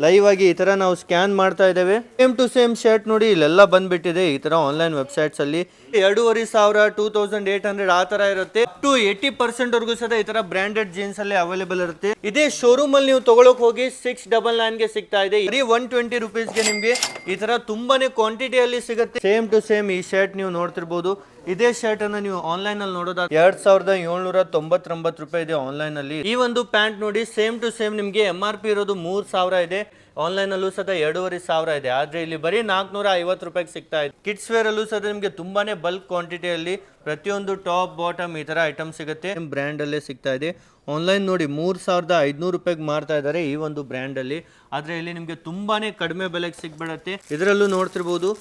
Live ಆಗಿ ಈ ತರ ನಾವು ಸ್ಕ್ಯಾನ್ ಮಾಡ್ತಾ ಇದ್ದೇವೆ. ಸೇಮ್ ಟು ಸೇಮ್ ಶರ್ಟ್ ನೋಡಿ ಇಲ್ಲೆಲ್ಲ ಬಂದ್ಬಿಟ್ಟಿದೆ ಈ ತರ ಆನ್ಲೈನ್ ವೆಬ್ಸೈಟ್ಸ್ ಅಲ್ಲಿ. 2500 2800 ಆ ತರ ಇರುತ್ತೆ. ಅಪ್ ಟು 80% ವರೆಗೂ ಸಹ ಈ ತರ ಬ್ರಾಂಡೆಡ್ ಜೀನ್ಸ್ ಅಲ್ಲಿ ಅವೈಲೇಬಲ್ ಇರುತ್ತೆ. ಇದೇ ಶೋರೂಮ್ ಅಲ್ಲಿ ನೀವು ತಗೊಳಕ್ ಹೋಗಿ 699 ಗೆ ಸಿಗ್ತಾ ಇದೆ. ಬರೀ 120 rupees ಗೆ ನಿಮ್ಗೆ ಈ ತರ ತುಂಬಾನೇ ಕ್ವಾಂಟಿಟಿಯಲ್ಲಿ ಸಿಗುತ್ತೆ. ಸೇಮ್ ಟು ಸೇಮ್ ಈ ಶರ್ಟ್ ನೀವು ನೋಡ್ತಿರ್ಬೋದು. ಇದೇ ಶರ್ಟ್ ಅನ್ನ ನೀವು ಆನ್ಲೈನ್ ಅಲ್ಲಿ ನೋಡೋದಾದ್ರೆ 2799 ರೂಪಾಯಿ ಇದೆ ಆನ್ಲೈನ್ ಅಲ್ಲಿ. ಈ ಒಂದು ಪ್ಯಾಂಟ್ ನೋಡಿ ಸೇಮ್ ಟು ಸೇಮ್ ನಿಮ್ಗೆ MRP ಇರೋದು 3000 ಇದೆ. ಆನ್ಲೈನ್ ಅಲ್ಲೂ ಸಹ 2500 ಇದೆ. ಆದ್ರೆ ಇಲ್ಲಿ ಬರೀ 450 ರೂಪಾಯಿಗೆ ಸಿಗ್ತಾ ಇದೆ. ಕಿಡ್ಸ್ ವೇರ್ ಅಲ್ಲೂ ಸಹ ನಿಮ್ಗೆ ತುಂಬಾನೇ ಬಲ್ಕ್ ಕ್ವಾಂಟಿಟಿಯಲ್ಲಿ ಪ್ರತಿಯೊಂದು ಟಾಪ್ ಬಾಟಮ್ ಈ ತರ ಐಟಮ್ ಸಿಗುತ್ತೆ. ಬ್ರ್ಯಾಂಡ್ ಅಲ್ಲೇ ಸಿಗ್ತಾ ಇದೆ. ಆನ್ಲೈನ್ ನೋಡಿ 3500 ರೂಪಾಯಿಗೆ ಮಾರ್ತಾ ಇದ್ದಾರೆ ಈ ಒಂದು ಬ್ರ್ಯಾಂಡ್ ಅಲ್ಲಿ. ಆದ್ರೆ ಇಲ್ಲಿ ನಿಮ್ಗೆ ತುಂಬಾನೇ ಕಡಿಮೆ ಬೆಲೆಗೆ ಸಿಗ್ಬಿಡತ್ತೆ. ಇದರಲ್ಲೂ ನೋಡ್ತಿರ್ಬೋದು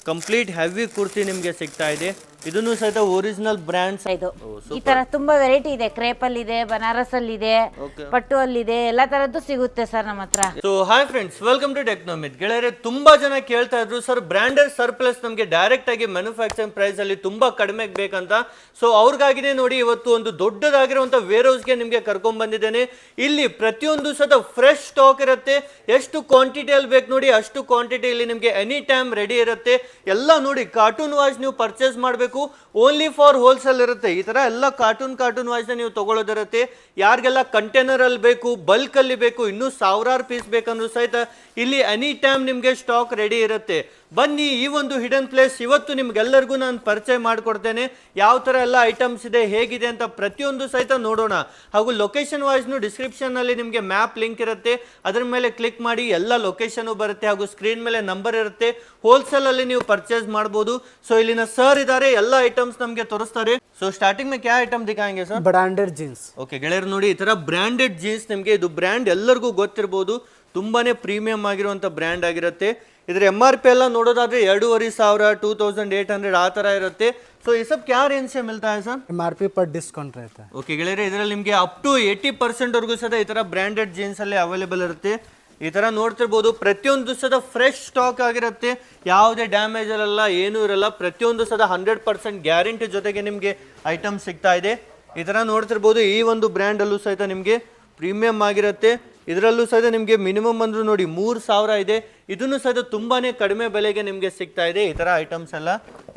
ಕಂಪ್ಲೀಟ್ ಹೆವಿ ಕುರ್ತಿ ನಿಮ್ಗೆ ಸಿಗ್ತಾ ಇದೆ. ಇದನ್ನು ಸಹಿತ ಒರಿಜಿನಲ್ ಬ್ರ್ಯಾಂಡ್ಸ್. ಈ ತರ ತುಂಬಾ ವೆರೈಟಿ ಇದೆ. ಕ್ರೇಪ್ ಅಲ್ಲಿ ಇದೆ, ಬನಾರಸ್ ಅಲ್ಲಿ ಇದೆ, ಪಟ್ಟು ಅಲ್ಲಿ ಇದೆ, ಎಲ್ಲಾ ತರದ್ದು ಸಿಗುತ್ತೆ ಸರ್ ನಮ್ಮ ಹತ್ರ. So hi friends, welcome to Technomith. ಗೆಳೆಯರೆ, ತುಂಬಾ ಜನ ಕೇಳ್ತಾ ಇದ್ರು ಸರ್ ಬ್ರಾಂಡೆಡ್ ಸರ್ಪ್ಲಸ್ ನಮಗೆ ಡೈರೆಕ್ಟ್ ಆಗಿ ಮ್ಯಾನುಫ್ಯಾಕ್ಚರಿಂಗ್ ಪ್ರೈಸ್ ಅಲ್ಲಿ ತುಂಬಾ ಕಡಿಮೆಗೆ ಬೇಕಂತ. ಸೊ ಅವ್ರಿಗಾಗಿನೇ ನೋಡಿ ಇವತ್ತು ಒಂದು ದೊಡ್ಡದಾಗಿರುವಂತ ವೇರ್ ಹೌಸ್ ಗೆ ನಿಮ್ಗೆ ಕರ್ಕೊಂಡ್ ಬಂದಿದ್ದೇನೆ. ಇಲ್ಲಿ ಪ್ರತಿಯೊಂದು ಸದ ಫ್ರೆಶ್ ಸ್ಟಾಕ್ ಇರುತ್ತೆ. ಎಷ್ಟು ಕ್ವಾಂಟಿಟಿಯಲ್ಲಿ ಬೇಕು ನೋಡಿ ಅಷ್ಟು ಕ್ವಾಂಟಿಟಿ ಇಲ್ಲಿ ನಿಮ್ಗೆ ಎನಿ ಟೈಮ್ ರೆಡಿ ಇರುತ್ತೆ. ಎಲ್ಲ ನೋಡಿ ಕಾರ್ಟೂನ್ ವಾಯ್ಸ್ ನೀವು ಪರ್ಚೇಸ್ ಮಾಡಬೇಕು. ಓನ್ಲಿ ಫಾರ್ ಹೋಲ್ಸೇಲ್ ಇರುತ್ತೆ. ಈ ತರ ಎಲ್ಲ ಕಾರ್ಟೂನ್ ವಾಯ್ಸ್ ನೀವು ತಗೊಳ್ಳೋದಿರುತ್ತೆ. ಯಾರಿಗೆಲ್ಲ ಕಂಟೈನರ್ ಅಲ್ಲಿ ಬೇಕು, ಬಲ್ಕ್ ಅಲ್ಲಿ ಬೇಕು, ಇನ್ನೂ ಸಾವಿರಾರು ಪೀಸ್ ಬೇಕಂದ್ರೂ ಸಹಿತ ಇಲ್ಲಿ ಎನಿ ಟೈಮ್ ನಿಮ್ಗೆ ಸ್ಟಾಕ್ ರೆಡಿ ಇರುತ್ತೆ. ಬನ್ನಿ ಈ ಒಂದು ಹಿಡನ್ ಪ್ಲೇಸ್ ಇವತ್ತು ನಿಮ್ಗೆಲ್ಲರಿಗೂ ನಾನು ಪರಿಚಯ ಮಾಡಿಕೊಡ್ತೇನೆ. ಯಾವ ತರ ಎಲ್ಲ ಐಟಮ್ಸ್ ಇದೆ, ಹೇಗಿದೆ ಅಂತ ಪ್ರತಿಯೊಂದು ಸಹಿತ ನೋಡೋಣ. ಹಾಗೂ ಲೊಕೇಶನ್ ವೈಸ್ ಡಿಸ್ಕ್ರಿಪ್ಷನ್ ನಲ್ಲಿ ನಿಮ್ಗೆ ಮ್ಯಾಪ್ ಲಿಂಕ್ ಇರುತ್ತೆ. ಅದ್ರ ಮೇಲೆ ಕ್ಲಿಕ್ ಮಾಡಿ ಎಲ್ಲ ಲೊಕೇಶನ್ ಬರುತ್ತೆ. ಹಾಗೂ ಸ್ಕ್ರೀನ್ ಮೇಲೆ ನಂಬರ್ ಇರುತ್ತೆ. ಹೋಲ್ಸೇಲ್ ಅಲ್ಲಿ ನೀವು ಪರ್ಚೇಸ್ ಮಾಡಬಹುದು. ಸೊ ಇಲ್ಲಿನ ಸರ್ ಇದಾರೆ, ಎಲ್ಲ ಐಟಮ್ಸ್ ನಮ್ಗೆ ತೋರಿಸ್ತಾರೆ. ಸೊ ಸ್ಟಾರ್ಟಿಂಗ್ में क्या ಐಟಮ್ दिखाएंगे ಸರ್? Branded jeans. ಓಕೆ ಗೆಳೆಯರು ನೋಡಿ ಈ ತರ ಬ್ರಾಂಡೆಡ್ ಜೀನ್ಸ್ ನಿಮ್ಗೆ ಇದು ಬ್ರ್ಯಾಂಡ್ ಎಲ್ಲರಿಗೂ ಗೊತ್ತಿರಬಹುದು. ತುಂಬಾನೇ ಪ್ರೀಮಿಯಂ ಆಗಿರುವಂತ ಬ್ರ್ಯಾಂಡ್ ಆಗಿರುತ್ತೆ. ಇದ್ರ MRP ಎಲ್ಲ ನೋಡೋದಾದ್ರೆ 2500 2800 ಆ ತರ ಇರುತ್ತೆ. ಸೊ ಈ ಸಬ್ ಕ್ಯಾ ರೇಂಜ್ से मिलता है सर? MRP पर डिस्काउंट रहता है. ಓಕೆ ಗೆಳೆಯರೆ, ಇದರಲ್ಲಿ ನಿಮಗೆ ಅಪ್ ಟು 80% ವರೆಗೂ ಸಹ ಈ ತರ ಬ್ರಾಂಡೆಡ್ ಜೀನ್ಸ್ ಅಲ್ಲಿ ಅವೈಲೇಬಲ್ ಇರುತ್ತೆ. ಈ ತರ ನೋಡ್ತಿರ್ಬೋದು ಪ್ರತಿಯೊಂದು ಸದ ಫ್ರೆಶ್ ಸ್ಟಾಕ್ ಆಗಿರುತ್ತೆ. ಯಾವುದೇ ಡ್ಯಾಮೇಜ್ ಇರಲ್ಲ, ಏನೂ ಇರಲ್ಲ. ಪ್ರತಿಯೊಂದು ಸದ 100% ಗ್ಯಾರಂಟಿ ಜೊತೆಗೆ ನಿಮಗೆ ಐಟಮ್ ಸಿಗ್ತಾ ಇದೆ. ಈ ತರ ನೋಡ್ತಿರ್ಬೋದು ಈ ಒಂದು ಬ್ರ್ಯಾಂಡ್ ಅಲ್ಲೂ ಸಹಿತ ನಿಮಗೆ ಪ್ರೀಮಿಯಂ ಆಗಿರುತ್ತೆ. ಇದರಲ್ಲೂ ಸಹಿತ ನಿಮಗೆ ಮಿನಿಮಮ್ ಅಂದ್ರೂ ನೋಡಿ 3000 ಇದೆ. ಇದನ್ನು ಸಹಿತ ತುಂಬಾನೇ ಕಡಿಮೆ ಬೆಲೆಗೆ ನಿಮಗೆ ಸಿಗ್ತಾ ಇದೆ ಈ ತರ ಐಟಮ್ಸ್ ಎಲ್ಲ.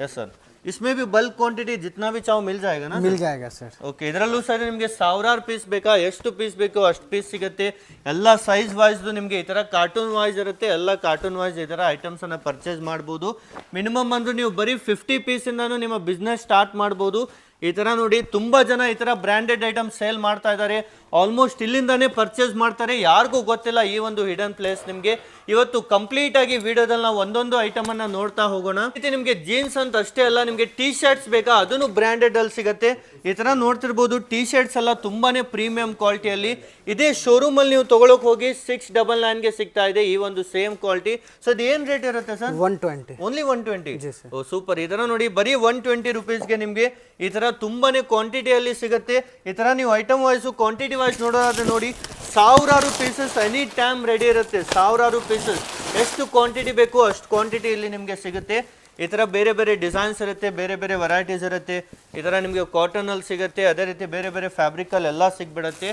ಎಸ್ ಸರ್, इसमें भी बल्क क्वांटिटी जितना भी चाहो मिल जाएगा ना? मिल जाएगा सर. ಓಕೆ, ಇದರಲ್ಲೂ ಸಹ ನಿಮಗೆ ಸಾವಿರಾರು ಪೀಸ್ ಬೇಕಾ, ಎಷ್ಟು ಪೀಸ್ ಬೇಕೋ ಅಷ್ಟು ಪೀಸ್ ಸಿಗುತ್ತೆ. ಎಲ್ಲ ಸೈಜ್ ವೈಸ್ ನಿಮಗೆ ಈ ತರ ಕಾರ್ಟೂನ್ ವೈಸ್ ಇರುತ್ತೆ. ಎಲ್ಲ ಕಾರ್ಟೂನ್ ವೈಸ್ ಈ ತರ ಐಟಮ್ಸ್ ಅನ್ನ ಪರ್ಚೇಸ್ ಮಾಡಬಹುದು. ಮಿನಿಮಮ್ ಅಂದ್ರೆ ನೀವು ಬರೀ 50 ಪೀಸ್ ಇಂದಾನು ನಿಮ್ಮ ಬಿಸ್ನೆಸ್ ಸ್ಟಾರ್ಟ್ ಮಾಡಬಹುದು. ಈ ತರ ನೋಡಿ ತುಂಬಾ ಜನ ಈ ತರ ಬ್ರಾಂಡೆಡ್ ಐಟಮ್ ಸೇಲ್ ಮಾಡ್ತಾ ಇದ್ದಾರೆ. ಆಲ್ಮೋಸ್ಟ್ ಇಲ್ಲಿಂದಾನೇ ಪರ್ಚೇಸ್ ಮಾಡ್ತಾರೆ. ಯಾರಿಗೂ ಗೊತ್ತಿಲ್ಲ ಈ ಒಂದು ಹಿಡನ್ ಪ್ಲೇಸ್ ನಿಮ್ಗೆ. ಇವತ್ತು ಕಂಪ್ಲೀಟ್ ಆಗಿ ವಿಡಿಯೋದಲ್ಲಿ ನಾವು ಒಂದೊಂದು ಐಟಮ್ ಅನ್ನ ನೋಡ್ತಾ ಹೋಗೋಣ. ನಿಮ್ಗೆ ಜೀನ್ಸ್ ಅಂತ ಅಷ್ಟೇ ಅಲ್ಲ, ನಿಮ್ಗೆ ಟೀ ಶರ್ಟ್ಸ್ ಬೇಕಾ ಅದನ್ನು ಬ್ರಾಂಡೆಡ್ ಅಲ್ಲಿ ಸಿಗುತ್ತೆ. ಈ ತರ ನೋಡ್ತಿರ್ಬೋದು ಟೀ ಶರ್ಟ್ಸ್ ಎಲ್ಲ ತುಂಬಾನೇ ಪ್ರೀಮಿಯಂ ಕ್ವಾಲಿಟಿಯಲ್ಲಿ. ಇದೇ ಶೋರೂಮ್ ಅಲ್ಲಿ ನೀವು ತಗೊಳಕ್ ಹೋಗಿ 699 ಗೆ ಸಿಗ್ತಾ ಇದೆ ಈ ಒಂದು ಸೇಮ್ ಕ್ವಾಲಿಟಿ. ಸೊ ಅದು ಏನ್ ರೇಟ್ ಇರುತ್ತೆ ಸರ್? 120. ಓನ್ಲಿ 120. ಓ ಸೂಪರ್. ಈ ತರ ನೋಡಿ ಬರೀ 120 ರೂಪೀಸ್ಗೆ ನಿಮ್ಗೆ ಈ ತರ ತುಂಬಾನೇ ಕ್ವಾಂಟಿಟಿಯಲ್ಲಿ ಸಿಗುತ್ತೆ. ಈ ತರ ನೀವು ಐಟಮ್ ವೈಸ್ ಕ್ವಾಂಟಿಟಿ ವೈಸ್ ನೋಡೋದಾದ್ರೆ ನೋಡಿ ಸಾವಿರಾರು ಪೀಸಸ್ ಎನಿ ಟೈಮ್ ರೆಡಿ ಇರುತ್ತೆ. ಸಾವಿರಾರು ಪೀಸಸ್ ಎಷ್ಟು ಕ್ವಾಂಟಿಟಿ ಬೇಕು ಅಷ್ಟು ಕ್ವಾಂಟಿಟಿ ಇಲ್ಲಿ ನಿಮಗೆ ಸಿಗುತ್ತೆ. ಈ ತರ ಬೇರೆ ಬೇರೆ ಡಿಸೈನ್ಸ್ ಇರುತ್ತೆ, ಬೇರೆ ಬೇರೆ ವೆರೈಟೀಸ್ ಇರುತ್ತೆ. ಈ ತರ ನಿಮಗೆ ಕಾಟನ್ ಅಲ್ಲಿ ಸಿಗುತ್ತೆ, ಅದೇ ರೀತಿ ಬೇರೆ ಬೇರೆ ಫ್ಯಾಬ್ರಿಕ್ ಅಲ್ಲಿ ಎಲ್ಲ ಸಿಗ್ಬಿಡುತ್ತೆ.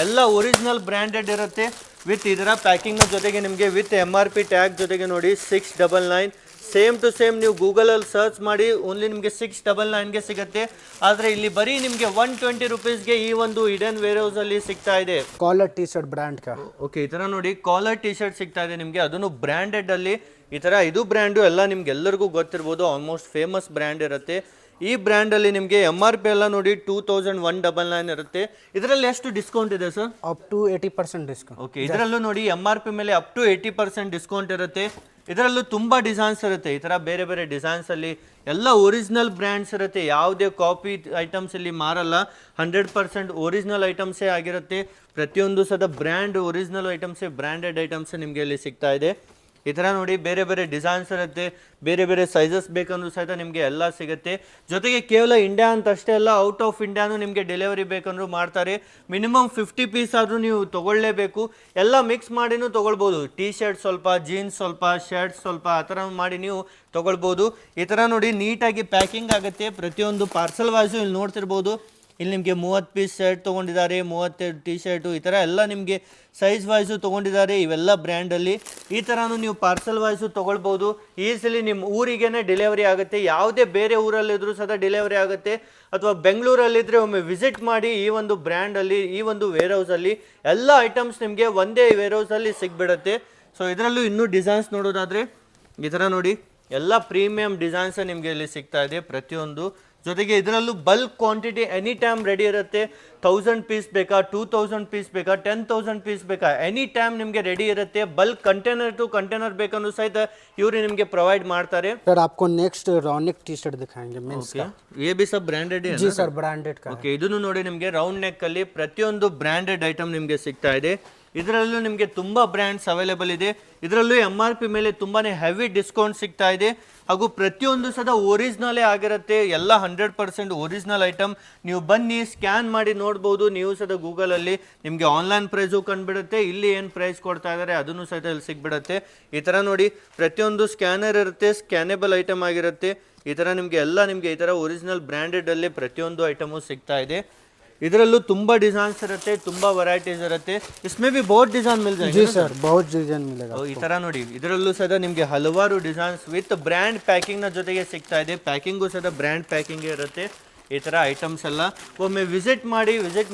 ಎಲ್ಲ ಒರಿಜಿನಲ್ ಬ್ರಾಂಡೆಡ್ ಇರುತ್ತೆ. ವಿತ್ ಇದರ ಪ್ಯಾಕಿಂಗ್ ಜೊತೆಗೆ ನಿಮಗೆ ವಿತ್ MRP ಟ್ಯಾಗ್ ಜೊತೆಗೆ ನೋಡಿ 699. ಸೇಮ್ ಟು ಸೇಮ್ ನೀವು ಗೂಗಲ್ ಅಲ್ಲಿ ಸರ್ಚ್ ಮಾಡಿ ಓನ್ಲಿ ನಿಮಗೆ 699 ಗೆ ಸಿಗುತ್ತೆ. ಆದ್ರೆ ಇಲ್ಲಿ ಬರೀ ನಿಮಗೆ 120 ರೂಪೀಸ್ಗೆ ಈ ಒಂದು ಹಿಡನ್ ವೇರ್ ಹೌಸ್ ಅಲ್ಲಿ ಸಿಗ್ತಾ ಇದೆ. ಕಾಲರ್ ಟಿ ಶರ್ಟ್ ಬ್ರಾಂಡ್ ಕಾ. ಓಕೆ, ಈ ತರ ನೋಡಿ ಕಾಲರ್ ಟಿ ಶರ್ಟ್ ಸಿಗ್ತಾ ಇದೆ ನಿಮಗೆ, ಅದನ್ನು ಬ್ರಾಂಡೆಡ್ ಅಲ್ಲಿ. ಈ ತರ ಇದು ಬ್ರ್ಯಾಂಡು ಎಲ್ಲ ನಿಮ್ಗೆ ಎಲ್ಲರಿಗೂ ಗೊತ್ತಿರ್ಬೋದು. ಆಲ್ಮೋಸ್ಟ್ ಫೇಮಸ್ ಬ್ರ್ಯಾಂಡ್ ಇರುತ್ತೆ. ಈ ಬ್ರ್ಯಾಂಡ್ ಅಲ್ಲಿ ನಿಮಗೆ MRP ಎಲ್ಲ ನೋಡಿ 2199 ಇರುತ್ತೆ. ಇದರಲ್ಲಿ ಎಷ್ಟು ಡಿಸ್ಕೌಂಟ್ ಇದೆ sir? Up to 80% discount. Okay, ಇದರಲ್ಲೂ ನೋಡಿ MRP ಮೇಲೆ ಅಪ್ ಟು 80% ಡಿಸ್ಕೌಂಟ್ ಇರುತ್ತೆ. ಇದರಲ್ಲೂ ತುಂಬಾ ಡಿಸೈನ್ಸ್ ಇರುತ್ತೆ. ಈ ತರ ಬೇರೆ ಬೇರೆ ಡಿಸೈನ್ಸ್ ಅಲ್ಲಿ ಎಲ್ಲ ಒರಿಜಿನಲ್ ಬ್ರ್ಯಾಂಡ್ಸ್ ಇರುತ್ತೆ. ಯಾವುದೇ ಕಾಪಿ ಐಟಮ್ಸ್ ಇಲ್ಲಿ ಮಾರಲ್ಲ. 100% ಒರಿಜಿನಲ್ ಐಟಮ್ಸೇ ಆಗಿರುತ್ತೆ. ಪ್ರತಿಯೊಂದು ಸದ ಬ್ರ್ಯಾಂಡ್ ಒರಿಜಿನಲ್ ಐಟಮ್ಸೇ, ಬ್ರ್ಯಾಂಡೆಡ್ ಐಟಮ್ಸ್ ನಿಮಗೆ ಇಲ್ಲಿ ಸಿಗ್ತಾ ಇದೆ. ಈ ತರ ನೋಡಿ ಬೇರೆ ಬೇರೆ ಡಿಸೈನ್ಸ್ ಇರುತ್ತೆ, ಬೇರೆ ಬೇರೆ ಸೈಜಸ್ ಬೇಕಂದ್ರೂ ಸಹಿತ ನಿಮಗೆ ಎಲ್ಲ ಸಿಗುತ್ತೆ. ಜೊತೆಗೆ ಕೇವಲ ಇಂಡಿಯಾ ಅಂತ ಅಷ್ಟೇ ಅಲ್ಲ, ಔಟ್ ಆಫ್ ಇಂಡಿಯಾನು ನಿಮಗೆ ಡೆಲಿವರಿ ಬೇಕಂದ್ರೂ ಮಾಡ್ತಾರೆ. ಮಿನಿಮಮ್ 50 ಪೀಸ್ ಆದರೂ ನೀವು ತಗೊಳ್ಳೇಬೇಕು. ಎಲ್ಲ ಮಿಕ್ಸ್ ಮಾಡಿನೂ ತಗೊಳ್ಬೋದು. ಟೀ ಶರ್ಟ್ ಸ್ವಲ್ಪ, ಜೀನ್ಸ್ ಸ್ವಲ್ಪ, ಶರ್ಟ್ ಸ್ವಲ್ಪ, ಆ ಥರ ಮಾಡಿ ನೀವು ತಗೊಳ್ಬೋದು. ಈ ಥರ ನೋಡಿ ನೀಟಾಗಿ ಪ್ಯಾಕಿಂಗ್ ಆಗುತ್ತೆ. ಪ್ರತಿಯೊಂದು ಪಾರ್ಸಲ್ ವೈಸು ಇಲ್ಲಿ ನೋಡ್ತಿರ್ಬೋದು ಇಲ್ಲಿ ನಿಮಗೆ 30 ಪೀಸ್ ಶರ್ಟ್ ತೊಗೊಂಡಿದ್ದಾರೆ, 32 ಟಿ ಶರ್ಟು, ಈ ಥರ ಎಲ್ಲ ನಿಮಗೆ ಸೈಜ್ ವೈಸು ತೊಗೊಂಡಿದ್ದಾರೆ. ಇವೆಲ್ಲ ಬ್ರ್ಯಾಂಡಲ್ಲಿ ಈ ಥರನೂ ನೀವು ಪಾರ್ಸಲ್ ವೈಸು ತೊಗೊಳ್ಬೋದು. ಈಸಿಲಿ ನಿಮ್ಮ ಊರಿಗೇ ಡೆಲಿವರಿ ಆಗುತ್ತೆ. ಯಾವುದೇ ಬೇರೆ ಊರಲ್ಲಿದ್ದರೂ ಸಹ ಡೆಲಿವರಿ ಆಗುತ್ತೆ. ಅಥವಾ ಬೆಂಗಳೂರಲ್ಲಿದ್ದರೆ ಒಮ್ಮೆ ವಿಸಿಟ್ ಮಾಡಿ. ಈ ಒಂದು ಬ್ರ್ಯಾಂಡಲ್ಲಿ, ಈ ಒಂದು ವೇರ್ಹೌಸಲ್ಲಿ ಎಲ್ಲ ಐಟಮ್ಸ್ ನಿಮಗೆ ಒಂದೇ ವೇರ್ಹೌಸಲ್ಲಿ ಸಿಗ್ಬಿಡುತ್ತೆ. ಸೊ ಇದರಲ್ಲೂ ಇನ್ನೂ ಡಿಸೈನ್ಸ್ ನೋಡೋದಾದರೆ ಈ ಥರ ನೋಡಿ, ಎಲ್ಲ ಪ್ರೀಮಿಯಂ ಡಿಸೈನ್ಸ್ ನಿಮಗೆ ಇಲ್ಲಿ ಸಿಗ್ತಾ ಇದೆ ಪ್ರತಿಯೊಂದು. ಜೊತೆಗೆ ಇದರಲ್ಲೂ bulk quantity any time ready ಇರುತ್ತೆ. 1000 ಪೀಸ್ ಬೇಕಾ, 2000 ಪೀಸ್ ಬೇಕಾ, 10,000 ಪೀಸ್ ಬೇಕಾ, ಎನಿ ಟೈಮ್ ನಿಮಗೆ ರೆಡಿ ಇರುತ್ತೆ. ಬಲ್ಕ್ ಕಂಟೈನರ್ ಟು ಕಂಟೈನರ್ ಬೇಕನ್ನು ಸಹಿತ ಇವರು ನಿಮಗೆ ಪ್ರೊವೈಡ್ ಮಾಡ್ತಾರೆ. सर आपको नेक्स्ट रॉनिक टी शर्ट दिखाएंगे मेंस का। ये भी सब ब्रांडेड है जी सर ब्रांडेड का। ಓಕೆ, ಇದನ್ನು ನೋಡಿ ನಿಮಗೆ ರೌಂಡ್ ನೆಕ್ ಅಲ್ಲಿ ಪ್ರತಿಯೊಂದು ಬ್ರಾಂಡೆಡ್ ಐಟಮ್ ನಿಮಗೆ ಸಿಗ್ತಾ ಇದೆ. ಇದರಲ್ಲೂ ನಿಮಗೆ ತುಂಬಾ ಬ್ರ್ಯಾಂಡ್ಸ್ ಅವೈಲೇಬಲ್ ಇದೆ. ಇದರಲ್ಲೂ MRP ಮೇಲೆ ತುಂಬಾನೇ ಹೆವಿ ಡಿಸ್ಕೌಂಟ್ ಸಿಗ್ತಾ ಇದೆ. ಹಾಗೂ ಪ್ರತಿಯೊಂದು ಸದ ಒರಿಜಿನಲೇ ಆಗಿರುತ್ತೆ. ಎಲ್ಲ 100% ಒರಿಜಿನಲ್ ಐಟಮ್. ನೀವು ಬನ್ನಿ, ಸ್ಕ್ಯಾನ್ ಮಾಡಿ ನೋಡ್ಬೋದು. ನೀವು ಸದ ಗೂಗಲಲ್ಲಿ ನಿಮಗೆ ಆನ್ಲೈನ್ ಪ್ರೈಸು ಕಂಡುಬಿಡುತ್ತೆ. ಇಲ್ಲಿ ಏನು ಪ್ರೈಸ್ ಕೊಡ್ತಾ ಇದ್ದಾರೆ ಅದನ್ನು ಸಹಿತ ಇಲ್ಲಿ ಸಿಗ್ಬಿಡುತ್ತೆ. ಈ ಥರ ನೋಡಿ, ಪ್ರತಿಯೊಂದು ಸ್ಕ್ಯಾನರ್ ಇರುತ್ತೆ, ಸ್ಕ್ಯಾನೇಬಲ್ ಐಟಮ್ ಆಗಿರುತ್ತೆ. ಈ ಥರ ನಿಮಗೆ ಎಲ್ಲ ನಿಮಗೆ ಈ ಥರ ಒರಿಜಿನಲ್ ಬ್ರ್ಯಾಂಡೆಡಲ್ಲಿ ಪ್ರತಿಯೊಂದು ಐಟಮು ಸಿಗ್ತಾ ಇದೆ. ಇದರಲ್ಲೂ ತುಂಬ ಡಿಸೈನ್ಸ್ ಇರುತ್ತೆ, ತುಂಬ ವೆರೈಟೀಸ್ ಇರುತ್ತೆ. इसमें भी बहुत डिजाइन मिल जाएंगे। जी सर बहुत डिजाइन मिलेगा। ಈ ಥರ ನೋಡಿ, ಇದರಲ್ಲೂ ಸಹ ನಿಮಗೆ ಹಲವಾರು ಡಿಸೈನ್ಸ್ ವಿತ್ ಬ್ರ್ಯಾಂಡ್ ಪ್ಯಾಕಿಂಗ್ನ ಜೊತೆಗೆ ಸಿಗ್ತಾ ಇದೆ. ಪ್ಯಾಕಿಂಗು ಸಹ ಬ್ರ್ಯಾಂಡ್ ಪ್ಯಾಕಿಂಗ್ ಇರುತ್ತೆ. ಈ ಥರ ಐಟಮ್ಸ್ ಎಲ್ಲ ಒಮ್ಮೆ ವಿಸಿಟ್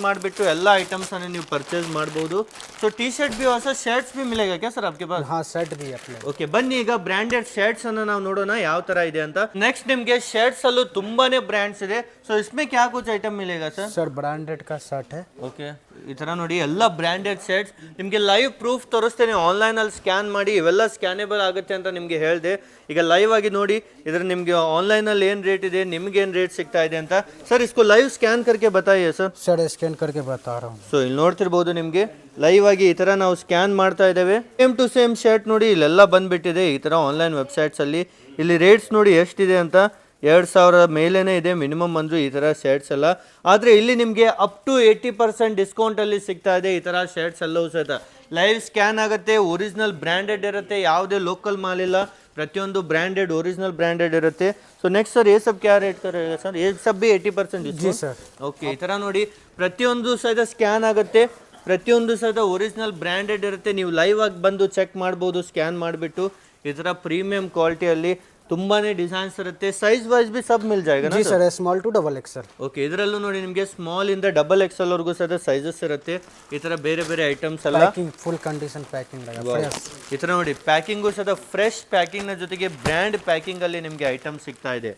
ಮಾಡಿಬಿಟ್ಟು ಎಲ್ಲ ಐಟಮ್ಸನ್ನು ನೀವು ಪರ್ಚೇಸ್ ಮಾಡ್ಬೋದು. ಸೊ ಟಿ ಶರ್ಟ್ भी ಹೊಸ ಶರ್ಟ್ಸ್ भी मिलेगा क्या सर आपके पास? हाँ शर्ट भी अपने। ಓಕೆ, ಬನ್ನಿ ಈಗ ಬ್ರ್ಯಾಂಡೆಡ್ ಶರ್ಟ್ಸ್ ಅನ್ನು ನಾವು ನೋಡೋಣ ಯಾವ ತರ ಇದೆ ಅಂತ. ನೆಕ್ಸ್ಟ್ ನಿಮಗೆ ಶರ್ಟ್ಸ್ ಅಲ್ಲೂ ತುಂಬಾನೇ ಬ್ರ್ಯಾಂಡ್ಸ್ ಇದೆ. ಸೊ इसमें क्या कुछ ಐಟಮ್ मिलेगा सर? सर ब्रांडेड का शर्ट है। ಓಕೆ, ಈ ಥರ ನೋಡಿ ಎಲ್ಲ ಬ್ರ್ಯಾಂಡೆಡ್ ಶರ್ಟ್ಸ್ ನಿಮಗೆ ಲೈವ್ ಪ್ರೂಫ್ ತೋರಿಸ್ತೇನೆ. ಆನ್ಲೈನಲ್ಲಿ ಸ್ಕ್ಯಾನ್ ಮಾಡಿ, ಇವೆಲ್ಲ ಸ್ಕ್ಯಾನೇಬಲ್ ಆಗುತ್ತೆ ಅಂತ ನಿಮಗೆ ಹೇಳಿದೆ. ಈಗ ಲೈವ್ ಆಗಿ ನೋಡಿ, ಇದ್ರ ನಿಮಗೆ ಆನ್ಲೈನಲ್ಲಿ ಏನು ರೇಟ್ ಇದೆ, ನಿಮ್ಗೆ ಏನು ರೇಟ್ ಸಿಗ್ತಾ ಇದೆ ಅಂತ. ಸರ್ इसको ಲೈವ್ ಸ್ಕ್ಯಾನ್ करके बताइए सर। सर स्कैन करके बता रहा हूँ। ಸೊ ಇಲ್ಲಿ ನೋಡ್ತಿರ್ಬೋದು, ನಿಮಗೆ ಲೈವ್ ಆಗಿ ಈ ಥರ ನಾವು ಸ್ಕ್ಯಾನ್ ಮಾಡ್ತಾ ಇದ್ದೇವೆ. ಸೇಮ್ ಟು ಸೇಮ್ ಶರ್ಟ್ ನೋಡಿ ಇಲ್ಲೆಲ್ಲ ಬಂದ್ಬಿಟ್ಟಿದೆ. ಈ ಥರ ಆನ್ಲೈನ್ ವೆಬ್ಸೈಟ್ಸಲ್ಲಿ ಇಲ್ಲಿ ರೇಟ್ಸ್ ನೋಡಿ ಎಷ್ಟಿದೆ ಅಂತ. 2000 ಮೇಲೇ ಇದೆ ಮಿನಿಮಮ್ ಅಂದರು ಈ ಥರ ಶರ್ಟ್ಸ್ ಎಲ್ಲ. ಆದರೆ ಇಲ್ಲಿ ನಿಮಗೆ ಅಪ್ ಟು 80% ಡಿಸ್ಕೌಂಟಲ್ಲಿ ಸಿಗ್ತಾ ಇದೆ ಈ ಥರ ಶರ್ಟ್ಸ್ ಎಲ್ಲವೂ ಸಹಿತ. ಲೈವ್ ಸ್ಕ್ಯಾನ್ ಆಗುತ್ತೆ, ಒರಿಜಿನಲ್ ಬ್ರ್ಯಾಂಡೆಡ್ ಇರುತ್ತೆ, ಯಾವುದೇ ಲೋಕಲ್ ಮಾಲ್ ಇಲ್ಲ, ಪ್ರತಿಯೊಂದು ಬ್ರ್ಯಾಂಡೆಡ್ ಒರಿಜಿನಲ್ ಬ್ರ್ಯಾಂಡೆಡ್ ಇರುತ್ತೆ. ಸೊ ನೆಕ್ಸ್ಟ್ ಸರ್, ये सब क्या रेट करेगा सर? ये सब भी 80% जी सर। ಓಕೆ, ಈ ಥರ ನೋಡಿ ಪ್ರತಿಯೊಂದು ಸಹಿತ ಸ್ಕ್ಯಾನ್ ಆಗುತ್ತೆ, ಪ್ರತಿಯೊಂದು ಸಹಿತ ಒರಿಜಿನಲ್ ಬ್ರ್ಯಾಂಡೆಡ್ ಇರುತ್ತೆ. ನೀವು ಲೈವ್ ಆಗಿ ಬಂದು ಚೆಕ್ ಮಾಡ್ಬೋದು ಸ್ಕ್ಯಾನ್ ಮಾಡಿಬಿಟ್ಟು. ಈ ಥರ ಪ್ರೀಮಿಯಂ ಕ್ವಾಲಿಟಿಯಲ್ಲಿ ತುಂಬಾನೇ ಡಿಸೈನ್ಸ್ ಇರುತ್ತೆ. ಸೈಜ್ ವೈಸ್ भी सब मिल जाएगा ना जी sir small to double XL. Okay, ಇದರಲ್ಲೂ ನೋಡಿ ನಿಮಗೆ ಸ್ಮಾಲ್ ಇಂದ XXL ವರೆಗೂ ಸಹ ಸೈಜಸ್ ಇರುತ್ತೆ. ಈ ಥರ ಬೇರೆ ಬೇರೆ ಐಟಮ್ಸ್ ಎಲ್ಲ पैकिंग फुल कंडीशन पैकिंग लगा फ्रेश। ಈ ಥರ ನೋಡಿ ಪ್ಯಾಕಿಂಗು ಸಹ ಫ್ರೆಶ್ ಪ್ಯಾಕಿಂಗ್ನ ಜೊತೆಗೆ ಬ್ರ್ಯಾಂಡ್ ಪ್ಯಾಕಿಂಗಲ್ಲಿ ನಿಮಗೆ ಐಟಮ್ ಸಿಗ್ತಾ ಇದೆ.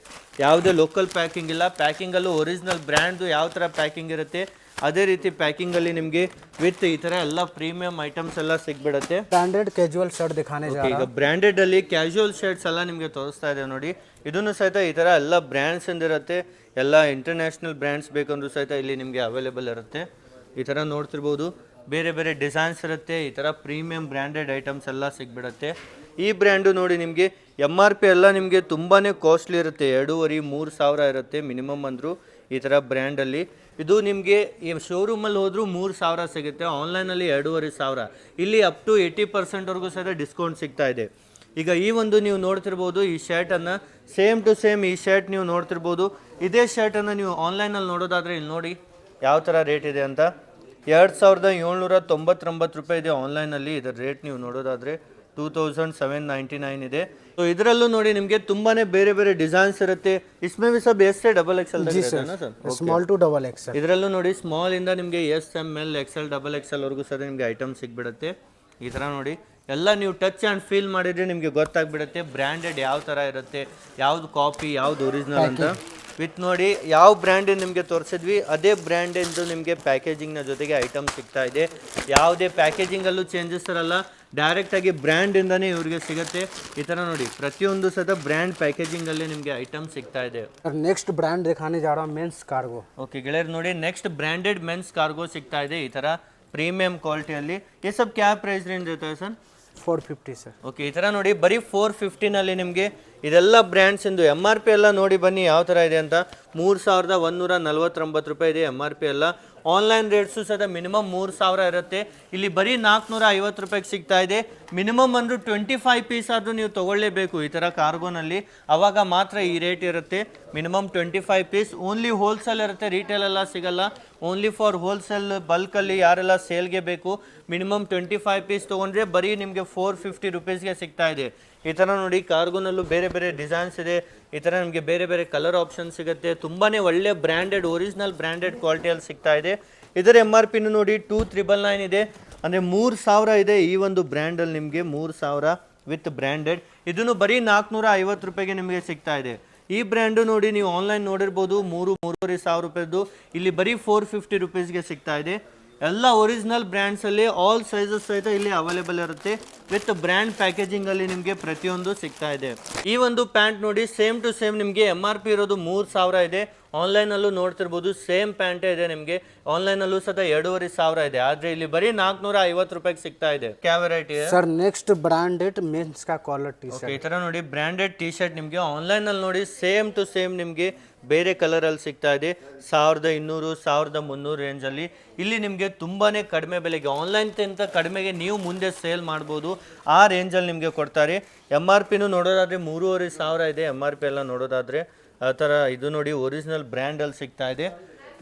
ಯಾವುದೇ ಲೋಕಲ್ ಪ್ಯಾಕಿಂಗ್ ಇಲ್ಲ. ಪ್ಯಾಕಿಂಗಲ್ಲೂ ಒರಿಜಿನಲ್ ಬ್ರ್ಯಾಂಡ್ದು ಯಾವ ಥರ ಪ್ಯಾಕಿಂಗ್ ಇರುತ್ತೆ ಅದೇ ರೀತಿ ಪ್ಯಾಕಿಂಗಲ್ಲಿ ನಿಮಗೆ ವಿತ್ ಈ ಥರ ಎಲ್ಲ ಪ್ರೀಮಿಯಂ ಐಟಮ್ಸ್ ಎಲ್ಲ ಸಿಗ್ಬಿಡುತ್ತೆ. ब्रांडेड कैजुअल शर्ट दिखाने जा रहा ಈಗ ಬ್ರ್ಯಾಂಡೆಡ್ ಅಲ್ಲಿ ಕ್ಯಾಶುವಲ್ ಶರ್ಟ್ಸ್ ಎಲ್ಲ ನಿಮಗೆ ತೋರಿಸ್ತಾ ಇದೆ ನೋಡಿ. ಇದನ್ನು ಸಹಿತ ಈ ಥರ ಎಲ್ಲ ಬ್ರ್ಯಾಂಡ್ಸ್ ಇರುತ್ತೆ. ಎಲ್ಲ ಇಂಟರ್ನ್ಯಾಷನಲ್ ಬ್ರ್ಯಾಂಡ್ಸ್ ಬೇಕಂದ್ರೂ ಸಹಿತ ಇಲ್ಲಿ ನಿಮಗೆ ಅವೈಲೇಬಲ್ ಇರುತ್ತೆ. ಈ ಥರ ನೋಡ್ತಿರ್ಬೋದು, ಬೇರೆ ಬೇರೆ ಡಿಸೈನ್ಸ್ ಇರುತ್ತೆ. ಈ ಥರ ಪ್ರೀಮಿಯಂ ಬ್ರ್ಯಾಂಡೆಡ್ ಐಟಮ್ಸ್ ಎಲ್ಲ ಸಿಗ್ಬಿಡುತ್ತೆ. ಈ ಬ್ರ್ಯಾಂಡು ನೋಡಿ ನಿಮಗೆ MRP ಎಲ್ಲ ನಿಮಗೆ ತುಂಬಾ ಕಾಸ್ಟ್ಲಿ ಇರುತ್ತೆ. 2,500-3,000 ಇರುತ್ತೆ ಮಿನಿಮಮ್ ಅಂದರು ಈ ಥರ ಬ್ರ್ಯಾಂಡಲ್ಲಿ. ಇದು ನಿಮಗೆ ಈ ಶೋರೂಮಲ್ಲಿ ಹೋದರೂ 3,000 ಸಿಗುತ್ತೆ, ಆನ್ಲೈನಲ್ಲಿ 2,500. ಇಲ್ಲಿ ಅಪ್ ಟು 80%ವರೆಗೂ ಸಹ ಡಿಸ್ಕೌಂಟ್ ಸಿಗ್ತಾ ಇದೆ. ಈಗ ಈ ಒಂದು ನೀವು ನೋಡ್ತಿರ್ಬೋದು, ಈ ಶರ್ಟನ್ನು ಸೇಮ್ ಟು ಸೇಮ್ ಈ ಶರ್ಟ್ ನೀವು ನೋಡ್ತಿರ್ಬೋದು. ಇದೇ ಶರ್ಟನ್ನು ನೀವು ಆನ್ಲೈನಲ್ಲಿ ನೋಡೋದಾದರೆ ಇಲ್ಲಿ ನೋಡಿ ಯಾವ ಥರ ರೇಟ್ ಇದೆ ಅಂತ. 2,799 ರೂಪಾಯಿ ಇದೆ ಆನ್ಲೈನಲ್ಲಿ. ಇದರ ರೇಟ್ ನೀವು ನೋಡೋದಾದರೆ 2,799 ಇದೆ. ಸೊ ಇದರಲ್ಲೂ ನೋಡಿ ನಿಮಗೆ ತುಂಬಾನೇ ಬೇರೆ ಬೇರೆ ಡಿಸೈನ್ಸ್ ಇರುತ್ತೆ. इसमें भी सब S से XXL तक रहता है ना sir? Small to double XL. ಇದರಲ್ಲೂ ನೋಡಿ ಸ್ಮಾಲ್ ಇಂದ ನಿಮಗೆ S, M, L, XL, XXL ವರೆಗೂ ಸಹ ನಿಮಗೆ ಐಟಮ್ ಸಿಗ್ಬಿಡುತ್ತೆ. ಈ ಥರ ನೋಡಿ ಎಲ್ಲ ನೀವು ಟಚ್ ಆ್ಯಂಡ್ ಫೀಲ್ ಮಾಡಿದ್ರೆ ನಿಮಗೆ ಗೊತ್ತಾಗ್ಬಿಡುತ್ತೆ ಬ್ರ್ಯಾಂಡೆಡ್ ಯಾವ ಥರ ಇರುತ್ತೆ, ಯಾವ್ದು ಕಾಪಿ ಯಾವ್ದು ಒರಿಜಿನಲ್ ಅಂತ. ವಿತ್ ನೋಡಿ ಯಾವ ಬ್ರ್ಯಾಂಡಿಂದ ನಿಮಗೆ ತೋರಿಸಿದ್ವಿ ಅದೇ ಬ್ರ್ಯಾಂಡಿಂದು ನಿಮಗೆ ಪ್ಯಾಕೇಜಿಂಗ್ನ ಜೊತೆಗೆ ಐಟಮ್ ಸಿಗ್ತಾ ಇದೆ. ಯಾವುದೇ ಪ್ಯಾಕೇಜಿಂಗಲ್ಲೂ ಚೇಂಜಸ್ ಇರಲ್ಲ, ಡೈರೆಕ್ಟಾಗಿ ಬ್ರ್ಯಾಂಡಿಂದನೇ ಇವ್ರಿಗೆ ಸಿಗುತ್ತೆ. ಈ ಥರ ನೋಡಿ ಪ್ರತಿಯೊಂದು ಸಹ ಬ್ರ್ಯಾಂಡ್ ಪ್ಯಾಕೇಜಿಂಗಲ್ಲಿ ನಿಮಗೆ ಐಟಮ್ ಸಿಗ್ತಾ ಇದೆ. नेक्स्ट ब्रांड दिखाने जा रहा हूँ मेंस कार्गो। ಓಕೆ ಗೆಳೆಯರು ನೋಡಿ, ನೆಕ್ಸ್ಟ್ ಬ್ರ್ಯಾಂಡೆಡ್ ಮೆನ್ಸ್ ಕಾರ್ಗೋ ಸಿಗ್ತಾ ಇದೆ ಈ ಥರ ಪ್ರೀಮಿಯಂ ಕ್ವಾಲಿಟಿಯಲ್ಲಿ. ये सब क्या प्राइस रेंज रहता है सर? 450 सर। ಓಕೆ, ಈ ಥರ ನೋಡಿ ಬರೀ 450ನಲ್ಲಿ ನಿಮಗೆ ಇದೆಲ್ಲ ಬ್ರ್ಯಾಂಡ್ಸ್ ಇಂದು MRP ಎಲ್ಲ ನೋಡಿ ಬನ್ನಿ ಯಾವ ಥರ ಇದೆ ಅಂತ. 3,149 ರೂಪಾಯಿ ಇದೆ MRP ಎಲ್ಲ. ಆನ್ಲೈನ್ ರೇಟ್ಸು ಸಹ ಮಿನಿಮಮ್ 3,000 ಇರುತ್ತೆ. ಇಲ್ಲಿ ಬರೀ 450 ರೂಪಾಯಿಗೆ ಸಿಗ್ತಾ ಇದೆ. ಮಿನಿಮಮ್ ಅಂದರೂ 25 ಪೀಸ್ ಆದರೂ ನೀವು ತೊಗೊಳ್ಳೇಬೇಕು ಈ ಥರ ಕಾರ್ಗೋನಲ್ಲಿ, ಆವಾಗ ಮಾತ್ರ ಈ ರೇಟ್ ಇರುತ್ತೆ. Minimum 25 piece. ಓನ್ಲಿ ಹೋಲ್ಸೇಲ್ ಇರುತ್ತೆ, ರೀಟೇಲ್ ಎಲ್ಲ ಸಿಗಲ್ಲ. ಓನ್ಲಿ ಫಾರ್ ಹೋಲ್ಸೇಲ್ ಬಲ್ಕಲ್ಲಿ ಯಾರೆಲ್ಲ ಸೇಲ್ಗೆ ಬೇಕು ಮಿನಿಮಮ್ 25 ಪೀಸ್ ತೊಗೊಂಡ್ರೆ ಬರೀ ನಿಮಗೆ 450 ರುಪೀಸ್ಗೆ ಸಿಗ್ತಾ ಇದೆ. ಈ ಥರ ನೋಡಿ ಕಾರ್ಗೋನಲ್ಲೂ ಬೇರೆ ಬೇರೆ ಡಿಸೈನ್ಸ್ ಇದೆ. ಈ ಥರ ನಿಮಗೆ ಬೇರೆ ಬೇರೆ ಕಲರ್ ಆಪ್ಷನ್ ಸಿಗುತ್ತೆ. ತುಂಬಾ ಒಳ್ಳೆ ಬ್ರ್ಯಾಂಡೆಡ್ ಒರಿಜಿನಲ್ ಬ್ರ್ಯಾಂಡೆಡ್ ಕ್ವಾಲಿಟಿಯಲ್ಲಿ ಸಿಗ್ತಾ ಇದೆ. ಇದರ MRP ನೋಡಿ 2999 ಇದೆ, ಅಂದರೆ 3000 ಇದೆ. ಈ ಒಂದು ಬ್ರ್ಯಾಂಡಲ್ಲಿ ನಿಮಗೆ 3000 ವಿತ್ ಬ್ರ್ಯಾಂಡೆಡ್. ಇದನ್ನು ಬರೀ 450 ರೂಪಾಯಿಗೆ ನಿಮಗೆ ಸಿಗ್ತಾ ಇದೆ. ಈ ಬ್ರ್ಯಾಂಡು ನೋಡಿ ನೀವು ಆನ್ಲೈನ್ ನೋಡಿರ್ಬೋದು 3,500 ರೂಪಾಯಿದು, ಇಲ್ಲಿ ಬರೀ 450 ರುಪೀಸ್ಗೆ ಸಿಗ್ತಾ ಇದೆ. ಎಲ್ಲ ಒರಿಜಿನಲ್ ಬ್ರ್ಯಾಂಡ್ಸಲ್ಲಿ ಆಲ್ ಸೈಜಸ್ ಸಹಿತ ಇಲ್ಲಿ ಅವೈಲೇಬಲ್ ಇರುತ್ತೆ. ವಿತ್ ಬ್ರ್ಯಾಂಡ್ ಪ್ಯಾಕೇಜಿಂಗಲ್ಲಿ ನಿಮಗೆ ಪ್ರತಿಯೊಂದು ಸಿಗ್ತಾ ಇದೆ. ಈ ಒಂದು ಪ್ಯಾಂಟ್ ನೋಡಿ ಸೇಮ್ ಟು ಸೇಮ್ ನಿಮಗೆ MRP ಇರೋದು 3000 ಇದೆ. ಆನ್ಲೈನಲ್ಲೂ ನೋಡ್ತಿರ್ಬೋದು ಸೇಮ್ ಪ್ಯಾಂಟೇ ಇದೆ. ನಿಮಗೆ ಆನ್ಲೈನಲ್ಲೂ ಸಹ 2500 ಇದೆ, ಆದರೆ ಇಲ್ಲಿ ಬರೀ 450 ರೂಪಾಯಿಗೆ ಸಿಗ್ತಾ ಇದೆ. ಕ್ಯಾ variety sir next branded men's का कॉलर टी शर्ट. ಈ ಥರ ನೋಡಿ ಬ್ರ್ಯಾಂಡೆಡ್ ಟಿ ಶರ್ಟ್ ನಿಮಗೆ ಆನ್ಲೈನಲ್ಲಿ ನೋಡಿ ಸೇಮ್ ಟು ಸೇಮ್ ನಿಮಗೆ ಬೇರೆ ಕಲರಲ್ಲಿ ಸಿಗ್ತಾ ಇದೆ. 1200 1300 ರೇಂಜಲ್ಲಿ. ಇಲ್ಲಿ ನಿಮಗೆ ತುಂಬಾ ಕಡಿಮೆ ಬೆಲೆಗೆ ಆನ್ಲೈನ್ಗಿಂತ ಕಡಿಮೆಗೆ ನೀವು ಮುಂದೆ ಸೇಲ್ ಮಾಡ್ಬೋದು. ಆ ರೇಂಜಲ್ಲಿ ನಿಮಗೆ ಕೊಡ್ತಾರೆ. MRPನೂ ನೋಡೋದಾದರೆ 3500 ಇದೆ. MRP ಎಲ್ಲ ನೋಡೋದಾದರೆ ಆ ಥರ ಇದು ನೋಡಿ ಒರಿಜಿನಲ್ ಬ್ರ್ಯಾಂಡಲ್ಲಿ ಸಿಗ್ತಾ ಇದೆ.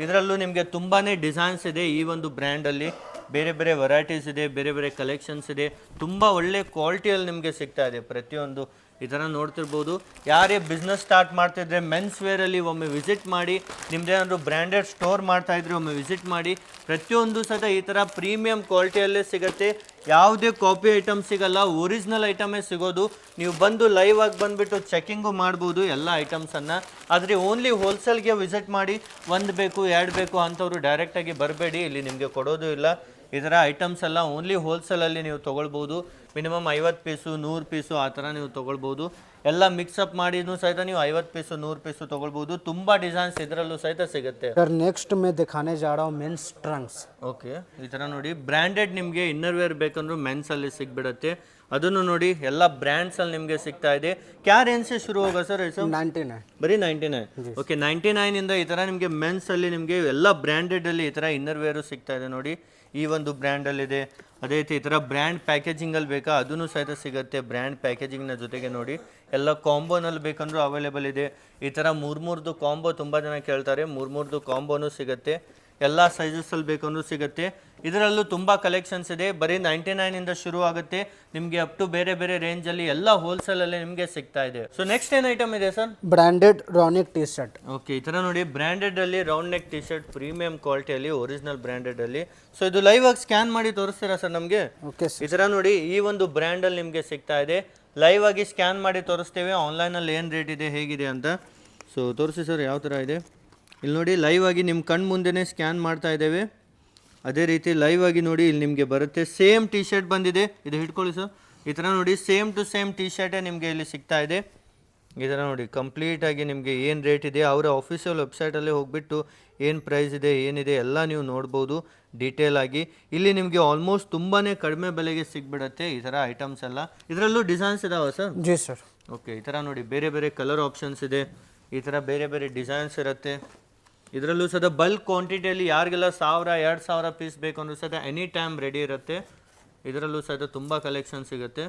ಇದರಲ್ಲೂ ನಿಮಗೆ ತುಂಬಾ ಡಿಸೈನ್ಸ್ ಇದೆ. ಈ ಒಂದು ಬ್ರ್ಯಾಂಡಲ್ಲಿ ಬೇರೆ ಬೇರೆ ವೆರೈಟೀಸ್ ಇದೆ, ಬೇರೆ ಬೇರೆ ಕಲೆಕ್ಷನ್ಸ್ ಇದೆ. ತುಂಬ ಒಳ್ಳೆ ಕ್ವಾಲಿಟಿಯಲ್ಲಿ ನಿಮಗೆ ಸಿಗ್ತಾ ಇದೆ ಪ್ರತಿಯೊಂದು. ಈ ಥರ ನೋಡ್ತಿರ್ಬೋದು. ಯಾರೇ ಬಿಸ್ನೆಸ್ ಸ್ಟಾರ್ಟ್ ಮಾಡ್ತಿದ್ರೆ ಮೆನ್ಸ್ ವೇರಲ್ಲಿ ಒಮ್ಮೆ ವಿಸಿಟ್ ಮಾಡಿ. ನಿಮ್ದೇನಾದ್ರು ಬ್ರ್ಯಾಂಡೆಡ್ ಸ್ಟೋರ್ ಮಾಡ್ತಾಯಿದ್ರೆ ಒಮ್ಮೆ ವಿಸಿಟ್ ಮಾಡಿ. ಪ್ರತಿಯೊಂದು ಸಹ ಈ ಥರ ಪ್ರೀಮಿಯಂ ಕ್ವಾಲಿಟಿಯಲ್ಲೇ ಸಿಗುತ್ತೆ. ಯಾವುದೇ ಕಾಪಿ ಐಟಮ್ ಸಿಗಲ್ಲ, ಒರಿಜಿನಲ್ ಐಟಮೇ ಸಿಗೋದು. ನೀವು ಬಂದು ಲೈವ್ ಆಗಿ ಬಂದುಬಿಟ್ಟು ಚೆಕಿಂಗು ಮಾಡ್ಬೋದು ಎಲ್ಲ ಐಟಮ್ಸನ್ನು. ಆದರೆ ಓನ್ಲಿ ಹೋಲ್ಸೇಲ್ಗೆ ವಿಸಿಟ್ ಮಾಡಿ. 1 ಬೇಕು 2 ಬೇಕು ಅಂಥವ್ರು ಡೈರೆಕ್ಟಾಗಿ ಬರಬೇಡಿ, ಇಲ್ಲಿ ನಿಮಗೆ ಕೊಡೋದು ಇಲ್ಲ. ಈ ಥರ ಐಟಮ್ಸ್ ಎಲ್ಲ ಓನ್ಲಿ ಹೋಲ್ಸೇಲಲ್ಲಿ ನೀವು ತೊಗೊಳ್ಬೋದು. ಮಿನಿಮಮ್ 50 ಪೀಸು 100 ಪೀಸು ಆ ಥರ ನೀವು ತೊಗೊಳ್ಬೋದು. ಎಲ್ಲ ಮಿಕ್ಸಪ್ ಮಾಡಿನೂ ಸಹಿತ ನೀವು 50 ಪೀಸು 100 ಪೀಸು ತೊಗೊಳ್ಬೋದು. ತುಂಬ ಡಿಸೈನ್ಸ್ ಇದರಲ್ಲೂ ಸಹಿತ ಸಿಗುತ್ತೆ. सर नेक्स्ट मैं दिखाने जा रहा हूँ मेंस ट्रंक्स. ಓಕೆ, ಈ ಥರ ನೋಡಿ ಬ್ರ್ಯಾಂಡೆಡ್ ನಿಮಗೆ ಇನ್ನರ್ ವೇರ್ ಬೇಕಂದ್ರೂ ಮೆನ್ಸಲ್ಲಿ ಸಿಗ್ಬಿಡುತ್ತೆ. ಅದನ್ನು ನೋಡಿ ಎಲ್ಲ ಬ್ರ್ಯಾಂಡ್ಸಲ್ಲಿ ನಿಮಗೆ ಸಿಗ್ತಾ ಇದೆ. ಕ್ಯಾ ರೇಂಜ್ ಸೆ ಶುರು ಹೋಗಾ ಸರ್? 99. ಬರೀ 99. ಓಕೆ, 99 ಇಂದ ಈ ಥರ ನಿಮಗೆ ಮೆನ್ಸಲ್ಲಿ ನಿಮಗೆ ಎಲ್ಲ ಬ್ರ್ಯಾಂಡೆಡಲ್ಲಿ ಈ ಥರ ಇನ್ನರ್ ವೇರು ಸಿಗ್ತಾ ಇದೆ ನೋಡಿ. ಈ ಒಂದು ಬ್ರ್ಯಾಂಡಲ್ಲಿದೆ. ಅದೇ ರೀತಿ ಈ ಥರ ಬ್ರ್ಯಾಂಡ್ ಪ್ಯಾಕೇಜಿಂಗಲ್ಲಿ ಬೇಕಾ ಅದನ್ನು ಸಹಿತ ಸಿಗುತ್ತೆ. ಬ್ರ್ಯಾಂಡ್ ಪ್ಯಾಕೇಜಿಂಗ್ನ ಜೊತೆಗೆ ನೋಡಿ ಎಲ್ಲ ಕಾಂಬೋನಲ್ಲಿ ಬೇಕಂದ್ರೂ ಅವೈಲೇಬಲ್ ಇದೆ. ಈ ಥರ 3 ಕಾಂಬೋ ತುಂಬ ಜನ ಕೇಳ್ತಾರೆ. 3 ಕಾಂಬೋನೂ ಸಿಗುತ್ತೆ. ಎಲ್ಲ ಸೈಜಸ್ಸಲ್ಲಿ ಬೇಕಂದ್ರೂ ಸಿಗುತ್ತೆ. ಇದರಲ್ಲೂ ತುಂಬ ಕಲೆಕ್ಷನ್ಸ್ ಇದೆ. ಬರೀ 99 ಇಂದ ಶುರು ಆಗುತ್ತೆ ನಿಮಗೆ ಅಪ್ ಟು ಬೇರೆ ಬೇರೆ ರೇಂಜಲ್ಲಿ ಎಲ್ಲ ಹೋಲ್ಸೇಲಲ್ಲಿ ನಿಮಗೆ ಸಿಗ್ತಾ ಇದೆ. ಸೊ ನೆಕ್ಸ್ಟ್ ಏನು ಐಟಮ್ ಇದೆ sir? Branded round neck T shirt. Okay, ಈ ಥರ ನೋಡಿ ಬ್ರ್ಯಾಂಡೆಡಲ್ಲಿ round neck T shirt premium ಕ್ವಾಲಿಟಿಯಲ್ಲಿ ಒರಿಜಿನಲ್ ಬ್ರ್ಯಾಂಡೆಡಲ್ಲಿ. ಸೊ ಇದು ಲೈವ್ ಆಗಿ ಸ್ಕ್ಯಾನ್ ಮಾಡಿ ತೋರಿಸ್ತೀರಾ ಸರ್ ನಮಗೆ? ओके ಈ ಥರ ನೋಡಿ ಈ ಒಂದು ಬ್ರ್ಯಾಂಡಲ್ಲಿ ನಿಮಗೆ ಸಿಗ್ತಾ ಇದೆ. ಲೈವ್ ಆಗಿ ಸ್ಕ್ಯಾನ್ ಮಾಡಿ ತೋರಿಸ್ತೇವೆ ಆನ್ಲೈನಲ್ಲಿ ಏನು ರೇಟ್ ಇದೆ ಹೇಗಿದೆ ಅಂತ. ಸೊ ತೋರಿಸಿ ಸರ್ ಯಾವ ಥರ ಇದೆ. ಇಲ್ಲಿ ನೋಡಿ ಲೈವ್ ಆಗಿ ನಿಮ್ಮ ಕಣ್ಣು ಮುಂದೆನೇ ಸ್ಕ್ಯಾನ್ ಮಾಡ್ತಾ ಇದ್ದೇವೆ. ಅದೇ ರೀತಿ ಲೈವ್ ಆಗಿ ನೋಡಿ ಇಲ್ಲಿ ನಿಮಗೆ ಬರುತ್ತೆ. ಸೇಮ್ ಟಿ ಶರ್ಟ್ ಬಂದಿದೆ, ಇದು ಹಿಡ್ಕೊಳ್ಳಿ ಸರ್. ಈ ಥರ ನೋಡಿ ಸೇಮ್ ಟು ಸೇಮ್ ಟಿ ಶರ್ಟೇ ನಿಮಗೆ ಇಲ್ಲಿ ಸಿಗ್ತಾ ಇದೆ. ಈ ಥರ ನೋಡಿ ಕಂಪ್ಲೀಟಾಗಿ ನಿಮಗೆ ಏನು ರೇಟ್ ಇದೆ ಅವರ ಅಫಿಷಿಯಲ್ ವೆಬ್ಸೈಟಲ್ಲೇ ಹೋಗಿಬಿಟ್ಟು ಏನು ಪ್ರೈಸ್ ಇದೆ ಏನಿದೆ ಎಲ್ಲ ನೀವು ನೋಡ್ಬೋದು ಡೀಟೇಲ್ ಆಗಿ. ಇಲ್ಲಿ ನಿಮಗೆ ಆಲ್ಮೋಸ್ಟ್ ತುಂಬಾ ಕಡಿಮೆ ಬೆಲೆಗೆ ಸಿಗ್ಬಿಡುತ್ತೆ ಈ ಥರ ಐಟಮ್ಸ್ ಎಲ್ಲ. ಇದರಲ್ಲೂ ಡಿಸೈನ್ಸ್ ಇದಾವೆ ಸರ್? जी सर. ಓಕೆ, ಈ ಥರ ನೋಡಿ ಬೇರೆ ಬೇರೆ ಕಲರ್ ಆಪ್ಷನ್ಸ್ ಇದೆ. ಈ ಥರ ಬೇರೆ ಬೇರೆ ಡಿಸೈನ್ಸ್ ಇರುತ್ತೆ. ಇದರಲ್ಲೂ ಸಹ ಬಲ್ಕ್ ಕ್ವಾಂಟಿಟಿಯಲ್ಲಿ ಯಾರಿಗೆಲ್ಲ 1000-2000 ಪೀಸ್ ಬೇಕು ಅಂದರೂ ಸಹ ಎನಿ ಟೈಮ್ ರೆಡಿ ಇರುತ್ತೆ. ಇದರಲ್ಲೂ ಸಹ ತುಂಬ ಕಲೆಕ್ಷನ್ ಸಿಗುತ್ತೆ.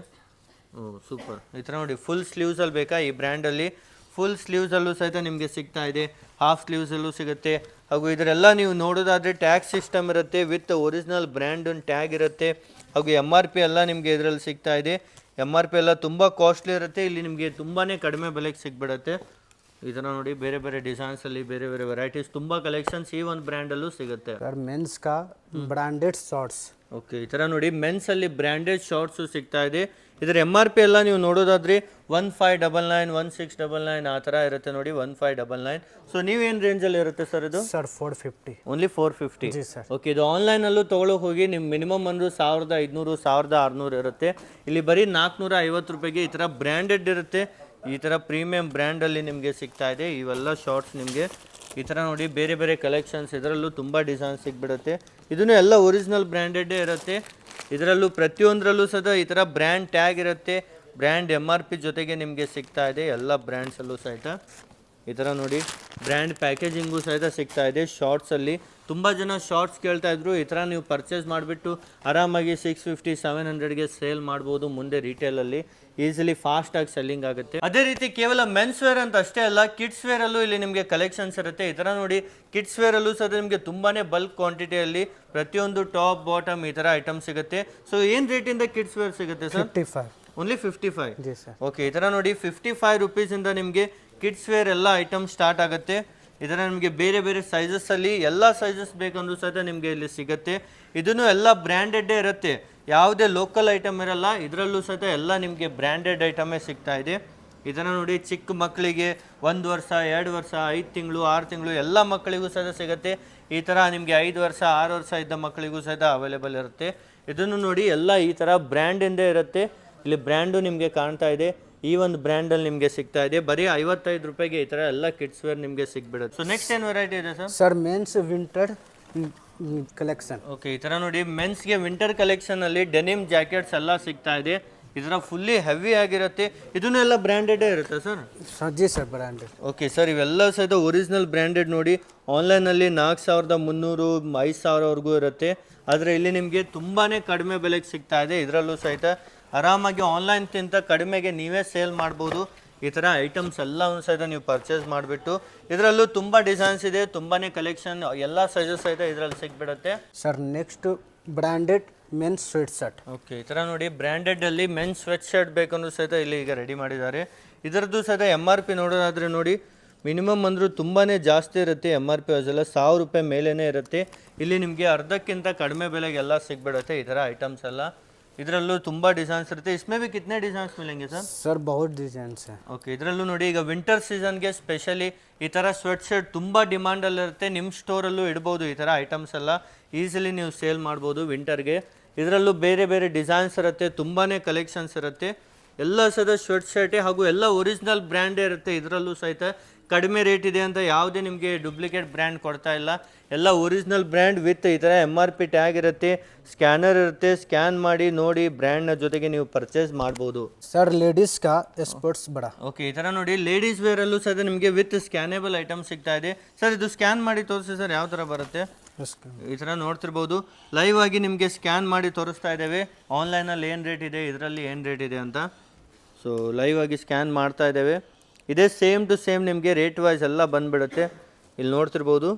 ಸೂಪರ್. ಈ ಥರ ನೋಡಿ ಫುಲ್ ಸ್ಲೀವ್ಸಲ್ಲಿ ಬೇಕಾ ಈ ಬ್ರ್ಯಾಂಡಲ್ಲಿ ಫುಲ್ ಸ್ಲೀವ್ಸಲ್ಲೂ ಸಹಿತ ನಿಮಗೆ ಸಿಗ್ತಾ ಇದೆ. ಹಾಫ್ ಸ್ಲೀವ್ಸಲ್ಲೂ ಸಿಗುತ್ತೆ. ಹಾಗೂ ಇದರೆಲ್ಲ ನೀವು ನೋಡೋದಾದರೆ ಟ್ಯಾಗ್ ಸಿಸ್ಟಮ್ ಇರುತ್ತೆ. ವಿತ್ ಒರಿಜಿನಲ್ ಬ್ರ್ಯಾಂಡ್ ಟ್ಯಾಗ್ ಇರುತ್ತೆ. ಹಾಗೂ MRP ಎಲ್ಲ ನಿಮಗೆ ಇದರಲ್ಲಿ ಸಿಗ್ತಾ ಇದೆ. MRP ಎಲ್ಲ ತುಂಬ ಕಾಸ್ಟ್ಲಿ ಇರುತ್ತೆ. ಇಲ್ಲಿ ನಿಮಗೆ ತುಂಬಾ ಕಡಿಮೆ ಬೆಲೆಗೆ ಸಿಗ್ಬಿಡುತ್ತೆ. ಈ ಥರ ನೋಡಿ ಬೇರೆ ಬೇರೆ ಡಿಸೈನ್ಸಲ್ಲಿ ಬೇರೆ ಬೇರೆ ವೆರೈಟೀಸ್ ತುಂಬ ಕಲೆಕ್ಷನ್ಸ್ ಈ ಒಂದು ಬ್ರ್ಯಾಂಡಲ್ಲೂ ಸಿಗುತ್ತೆ. सर मेंस का ब्रांडेड शॉर्ट्स. ಓಕೆ, ಈ ಥರ ನೋಡಿ ಮೆನ್ಸಲ್ಲಿ ಬ್ರ್ಯಾಂಡೆಡ್ ಶಾರ್ಟ್ಸು ಸಿಗ್ತಾ ಇದೆ. ಇದರ MRP ಎಲ್ಲ ನೀವು ನೋಡೋದಾದರೆ 1599, 1699 ಆ ಥರ ಇರುತ್ತೆ ನೋಡಿ. 1599. ಸೊ ನೀವೇನು ರೇಂಜಲ್ಲಿ ಇರುತ್ತೆ ಸರ್ ಇದು? सर 450. ಓನ್ಲಿ 450. जी सर. ಓಕೆ, ಇದು ಆನ್ಲೈನಲ್ಲೂ ತೊಗೊಳಕ್ಕೆ ಹೋಗಿ ನಿಮ್ಮ ಮಿನಿಮಮ್ ಅಂದರೂ 1500 1600 ಇರುತ್ತೆ. ಇಲ್ಲಿ ಬರೀ 450 ರೂಪಾಯಿಗೆ ಈ ಥರ ಬ್ರ್ಯಾಂಡೆಡ್ ಇರುತ್ತೆ. ಈ ಥರ ಪ್ರೀಮಿಯಂ ಬ್ರ್ಯಾಂಡಲ್ಲಿ ನಿಮಗೆ ಸಿಗ್ತಾ ಇದೆ ಇವೆಲ್ಲ ಶಾರ್ಟ್ಸ್ ನಿಮಗೆ. ಈ ಥರ ನೋಡಿ ಬೇರೆ ಬೇರೆ ಕಲೆಕ್ಷನ್ಸ್ ಇದರಲ್ಲೂ ತುಂಬ ಡಿಸೈನ್ ಸಿಗ್ಬಿಡುತ್ತೆ. ಇದನ್ನು ಎಲ್ಲ ಒರಿಜಿನಲ್ ಬ್ರ್ಯಾಂಡೆಡ್ಡೇ ಇರುತ್ತೆ. ಇದರಲ್ಲೂ ಪ್ರತಿಯೊಂದರಲ್ಲೂ ಸಹ ಈ ಥರ ಬ್ರ್ಯಾಂಡ್ ಟ್ಯಾಗ್ ಇರುತ್ತೆ. ಬ್ರ್ಯಾಂಡ್ MRP ಜೊತೆಗೆ ನಿಮಗೆ ಸಿಗ್ತಾ ಇದೆ ಎಲ್ಲ ಬ್ರ್ಯಾಂಡ್ಸಲ್ಲೂ ಸಹಿತ. ಈ ಥರ ನೋಡಿ ಬ್ರ್ಯಾಂಡ್ ಪ್ಯಾಕೇಜಿಂಗು ಸಹಿತ ಸಿಗ್ತಾ ಇದೆ ಶಾರ್ಟ್ಸಲ್ಲಿ. ತುಂಬ ಜನ ಶಾರ್ಟ್ಸ್ ಕೇಳ್ತಾ ಇದ್ರು, ಈ ಥರ ನೀವು ಪರ್ಚೇಸ್ ಮಾಡಿಬಿಟ್ಟು ಆರಾಮಾಗಿ 650-700ಗೆ ಸೇಲ್ ಮಾಡ್ಬೋದು ಮುಂದೆ ರಿಟೇಲಲ್ಲಿ. ಈಸಿಲಿ ಫಾಸ್ಟಾಗಿ ಸೆಲ್ಲಿಂಗ್ ಆಗುತ್ತೆ. ಅದೇ ರೀತಿ ಕೇವಲ ಮೆನ್ಸ್ ವೇರ್ ಅಂತ ಅಷ್ಟೇ ಅಲ್ಲ, ಕಿಡ್ಸ್ ವೇರಲ್ಲೂ ಇಲ್ಲಿ ನಿಮಗೆ ಕಲೆಕ್ಷನ್ಸ್ ಇರುತ್ತೆ. ಈ ಥರ ನೋಡಿ, ಕಿಡ್ಸ್ ವೇರಲ್ಲೂ ಸಹ ನಿಮಗೆ ತುಂಬಾ ಬಲ್ಕ್ ಕ್ವಾಂಟಿಟಿಯಲ್ಲಿ ಪ್ರತಿಯೊಂದು ಟಾಪ್ ಬಾಟಮ್ ಈ ಥರ ಐಟಮ್ ಸಿಗುತ್ತೆ. ಸೊ ಏನು ರೇಟಿಂದ ಕಿಡ್ಸ್ ವೇರ್ ಸಿಗುತ್ತೆ ಸರ್? 55. ಓನ್ಲಿ 55. जी सर. ಓಕೆ, ಈ ಥರ ನೋಡಿ 55 ರುಪೀಸಿಂದ ನಿಮಗೆ ಕಿಡ್ಸ್ ವೇರ್ ಎಲ್ಲ ಐಟಮ್ ಸ್ಟಾರ್ಟ್ ಆಗುತ್ತೆ. ಇದರ ನಿಮಗೆ ಬೇರೆ ಬೇರೆ ಸೈಜಸ್ಸಲ್ಲಿ ಎಲ್ಲ ಸೈಜಸ್ ಬೇಕಂದ್ರೂ ಸಹಿತ ನಿಮಗೆ ಇಲ್ಲಿ ಸಿಗುತ್ತೆ. ಇದನ್ನು ಎಲ್ಲ ಬ್ರ್ಯಾಂಡೆಡ್ಡೇ ಇರುತ್ತೆ, ಯಾವುದೇ ಲೋಕಲ್ ಐಟಮ್ ಇರಲ್ಲ. ಇದರಲ್ಲೂ ಸಹಿತ ಎಲ್ಲ ನಿಮಗೆ ಬ್ರ್ಯಾಂಡೆಡ್ ಐಟಮೇ ಸಿಗ್ತಾ ಇದೆ. ಇದನ್ನು ನೋಡಿ, ಚಿಕ್ಕ ಮಕ್ಕಳಿಗೆ 1 ವರ್ಷ 2 ವರ್ಷ 5 ತಿಂಗಳು 6 ತಿಂಗಳು ಎಲ್ಲ ಮಕ್ಕಳಿಗೂ ಸಹಿತ ಸಿಗುತ್ತೆ. ಈ ಥರ ನಿಮಗೆ 5 ವರ್ಷ 6 ವರ್ಷ ಇದ್ದ ಮಕ್ಕಳಿಗೂ ಸಹಿತ ಅವೈಲೇಬಲ್ ಇರುತ್ತೆ. ಇದನ್ನು ನೋಡಿ, ಎಲ್ಲ ಈ ಥರ ಬ್ರ್ಯಾಂಡಿಂದೇ ಇರುತ್ತೆ. ಇಲ್ಲಿ ಬ್ರ್ಯಾಂಡು ನಿಮಗೆ ಕಾಣ್ತಾ ಇದೆ. ಈ ಒಂದು ಬ್ರ್ಯಾಂಡಲ್ಲಿ ನಿಮಗೆ ಸಿಗ್ತಾ ಇದೆ. ಬರೀ 55 ರೂಪಾಯಿಗೆ ಈ ಥರ ಎಲ್ಲ ಕಿಡ್ಸ್ ವೇರ್ ನಿಮಗೆ ಸಿಗ್ಬಿಡುತ್ತೆ. ಸೊ ನೆಕ್ಸ್ಟ್ ಏನು ವೆರೈಟಿ ಇದೆ sir? Sir men's winter collection. Okay, ಈ ಥರ ನೋಡಿ, ಮೆನ್ಸ್ಗೆ ವಿಂಟರ್ ಕಲೆಕ್ಷನಲ್ಲಿ ಡೆನಿಮ್ ಜಾಕೆಟ್ಸ್ ಎಲ್ಲ ಸಿಗ್ತಾ ಇದೆ. ಇದರ ಫುಲ್ಲಿ ಹೆವಿ ಆಗಿರುತ್ತೆ. ಇದನ್ನು ಎಲ್ಲ ಬ್ರ್ಯಾಂಡೆಡೇ ಇರುತ್ತೆ ಸರ್? जी सर ब्रांडेड. ಓಕೆ ಸರ್, ಇವೆಲ್ಲ ಸಹಿತ ಒರಿಜಿನಲ್ ಬ್ರ್ಯಾಂಡೆಡ್. ನೋಡಿ, ಆನ್ಲೈನಲ್ಲಿ 4300 5000ವರೆಗೂ ಇರುತ್ತೆ. ಆದರೆ ಇಲ್ಲಿ ನಿಮಗೆ ತುಂಬಾ ಕಡಿಮೆ ಬೆಲೆಗೆ ಸಿಗ್ತಾ ಇದೆ. ಇದರಲ್ಲೂ ಸಹಿತ ಆರಾಮಾಗಿ ಆನ್ಲೈನ್ಗಿಂತ ಕಡಿಮೆಗೆ ನೀವೇ ಸೇಲ್ ಮಾಡ್ಬೋದು. ಈ ಥರ ಐಟಮ್ಸ್ ಎಲ್ಲವೂ ಸಹಿತ ನೀವು ಪರ್ಚೇಸ್ ಮಾಡಿಬಿಟ್ಟು. ಇದರಲ್ಲೂ ತುಂಬ ಡಿಸೈನ್ಸ್ ಇದೆ, ತುಂಬಾ ಕಲೆಕ್ಷನ್, ಎಲ್ಲ ಸೈಜಸ್ ಸಹಿತ ಇದರಲ್ಲಿ ಸಿಗ್ಬಿಡುತ್ತೆ. Sir next branded men's sweatshirt. Okay, ಈ ಥರ ನೋಡಿ, ಬ್ರ್ಯಾಂಡೆಡಲ್ಲಿ ಮೆನ್ಸ್ ಸ್ವೆಟ್ ಶರ್ಟ್ ಬೇಕಂದ್ರೂ ಸಹಿತ ಇಲ್ಲಿ ಈಗ ರೆಡಿ ಮಾಡಿದ್ದಾರೆ. ಇದರದ್ದು ಸಹಿತ MRP ನೋಡೋದಾದರೆ ನೋಡಿ, ಮಿನಿಮಮ್ ಅಂದರೂ ತುಂಬಾ ಜಾಸ್ತಿ ಇರುತ್ತೆ. MRP ಅದೆಲ್ಲ 1000 ರೂಪಾಯಿ ಮೇಲೇ ಇರುತ್ತೆ. ಇಲ್ಲಿ ನಿಮಗೆ ಅರ್ಧಕ್ಕಿಂತ ಕಡಿಮೆ ಬೆಲೆಗೆಲ್ಲ ಸಿಗ್ಬಿಡುತ್ತೆ ಈ ಥರ ಐಟಮ್ಸ್ ಎಲ್ಲ. ಇದರಲ್ಲೂ ತುಂಬ ಡಿಸೈನ್ಸ್ ಇರುತ್ತೆ. इसमें भी कितने डिजाइन्स मिलेंगे सर? सर बहुत डिजाइन्स है. ಓಕೆ, ಇದರಲ್ಲೂ ನೋಡಿ, ಈಗ ವಿಂಟರ್ ಸೀಸನ್ಗೆ ಸ್ಪೆಷಲಿ ಈ ಥರ ಸ್ವೆಟ್ ಶರ್ಟ್ ತುಂಬ ಡಿಮಾಂಡಲ್ಲಿರುತ್ತೆ. ನಿಮ್ಮ ಸ್ಟೋರಲ್ಲೂ ಇಡ್ಬೋದು ಈ ಥರ ಐಟಮ್ಸ್ ಎಲ್ಲ. ಈಸಿಲಿ ನೀವು ಸೇಲ್ ಮಾಡ್ಬೋದು ವಿಂಟರ್ಗೆ. ಇದರಲ್ಲೂ ಬೇರೆ ಬೇರೆ ಡಿಸೈನ್ಸ್ ಇರುತ್ತೆ, ತುಂಬಾ ಕಲೆಕ್ಷನ್ಸ್ ಇರುತ್ತೆ. ಎಲ್ಲ ಸಹಿತ ಸ್ವೆಟ್ ಶರ್ಟೇ ಹಾಗೂ ಎಲ್ಲ ಒರಿಜಿನಲ್ ಬ್ರ್ಯಾಂಡೇ ಇರುತ್ತೆ. ಇದರಲ್ಲೂ ಸಹಿತ ಕಡಿಮೆ ರೇಟ್ ಇದೆ ಅಂತ ಯಾವುದೇ ನಿಮಗೆ ಡೂಪ್ಲಿಕೇಟ್ ಬ್ರ್ಯಾಂಡ್ ಕೊಡ್ತಾ ಇಲ್ಲ. ಎಲ್ಲ ಒರಿಜಿನಲ್ ಬ್ರ್ಯಾಂಡ್ ವಿತ್ ಈ ಥರ MRP ಟ್ಯಾಗ್ ಇರುತ್ತೆ, ಸ್ಕ್ಯಾನರ್ ಇರುತ್ತೆ. ಸ್ಕ್ಯಾನ್ ಮಾಡಿ ನೋಡಿ, ಬ್ರ್ಯಾಂಡ್ನ ಜೊತೆಗೆ ನೀವು ಪರ್ಚೇಸ್ ಮಾಡ್ಬೋದು. सर लेडीज का स्पोर्ट्स बड़ा. ಓಕೆ, ಈ ಥರ ನೋಡಿ, ಲೇಡೀಸ್ ವೇರಲ್ಲೂ ಸಹಿತ ನಿಮಗೆ ವಿತ್ ಸ್ಕ್ಯಾನೇಬಲ್ ಐಟಮ್ ಸಿಗ್ತಾ ಇದೆ. ಸರ್ ಇದು ಸ್ಕ್ಯಾನ್ ಮಾಡಿ ತೋರಿಸಿ ಸರ್, ಯಾವ ಥರ ಬರುತ್ತೆ? ಈ ಥರ ನೋಡ್ತಿರ್ಬೋದು, ಲೈವ್ ಆಗಿ ನಿಮಗೆ ಸ್ಕ್ಯಾನ್ ಮಾಡಿ ತೋರಿಸ್ತಾ ಇದ್ದೇವೆ. ಆನ್ಲೈನಲ್ಲಿ ಏನು ರೇಟ್ ಇದೆ, ಇದರಲ್ಲಿ ಏನು ರೇಟ್ ಇದೆ ಅಂತ. ಸೊ ಲೈವ್ ಆಗಿ ಸ್ಕ್ಯಾನ್ ಮಾಡ್ತಾ ಇದ್ದೇವೆ. ಇದೇ ಸೇಮ್ ಟು ಸೇಮ್ ನಿಮಗೆ ರೇಟ್ ವೈಸ್ ಎಲ್ಲ ಬಂದುಬಿಡುತ್ತೆ. ಇಲ್ಲಿ ನೋಡ್ತಿರ್ಬೋದು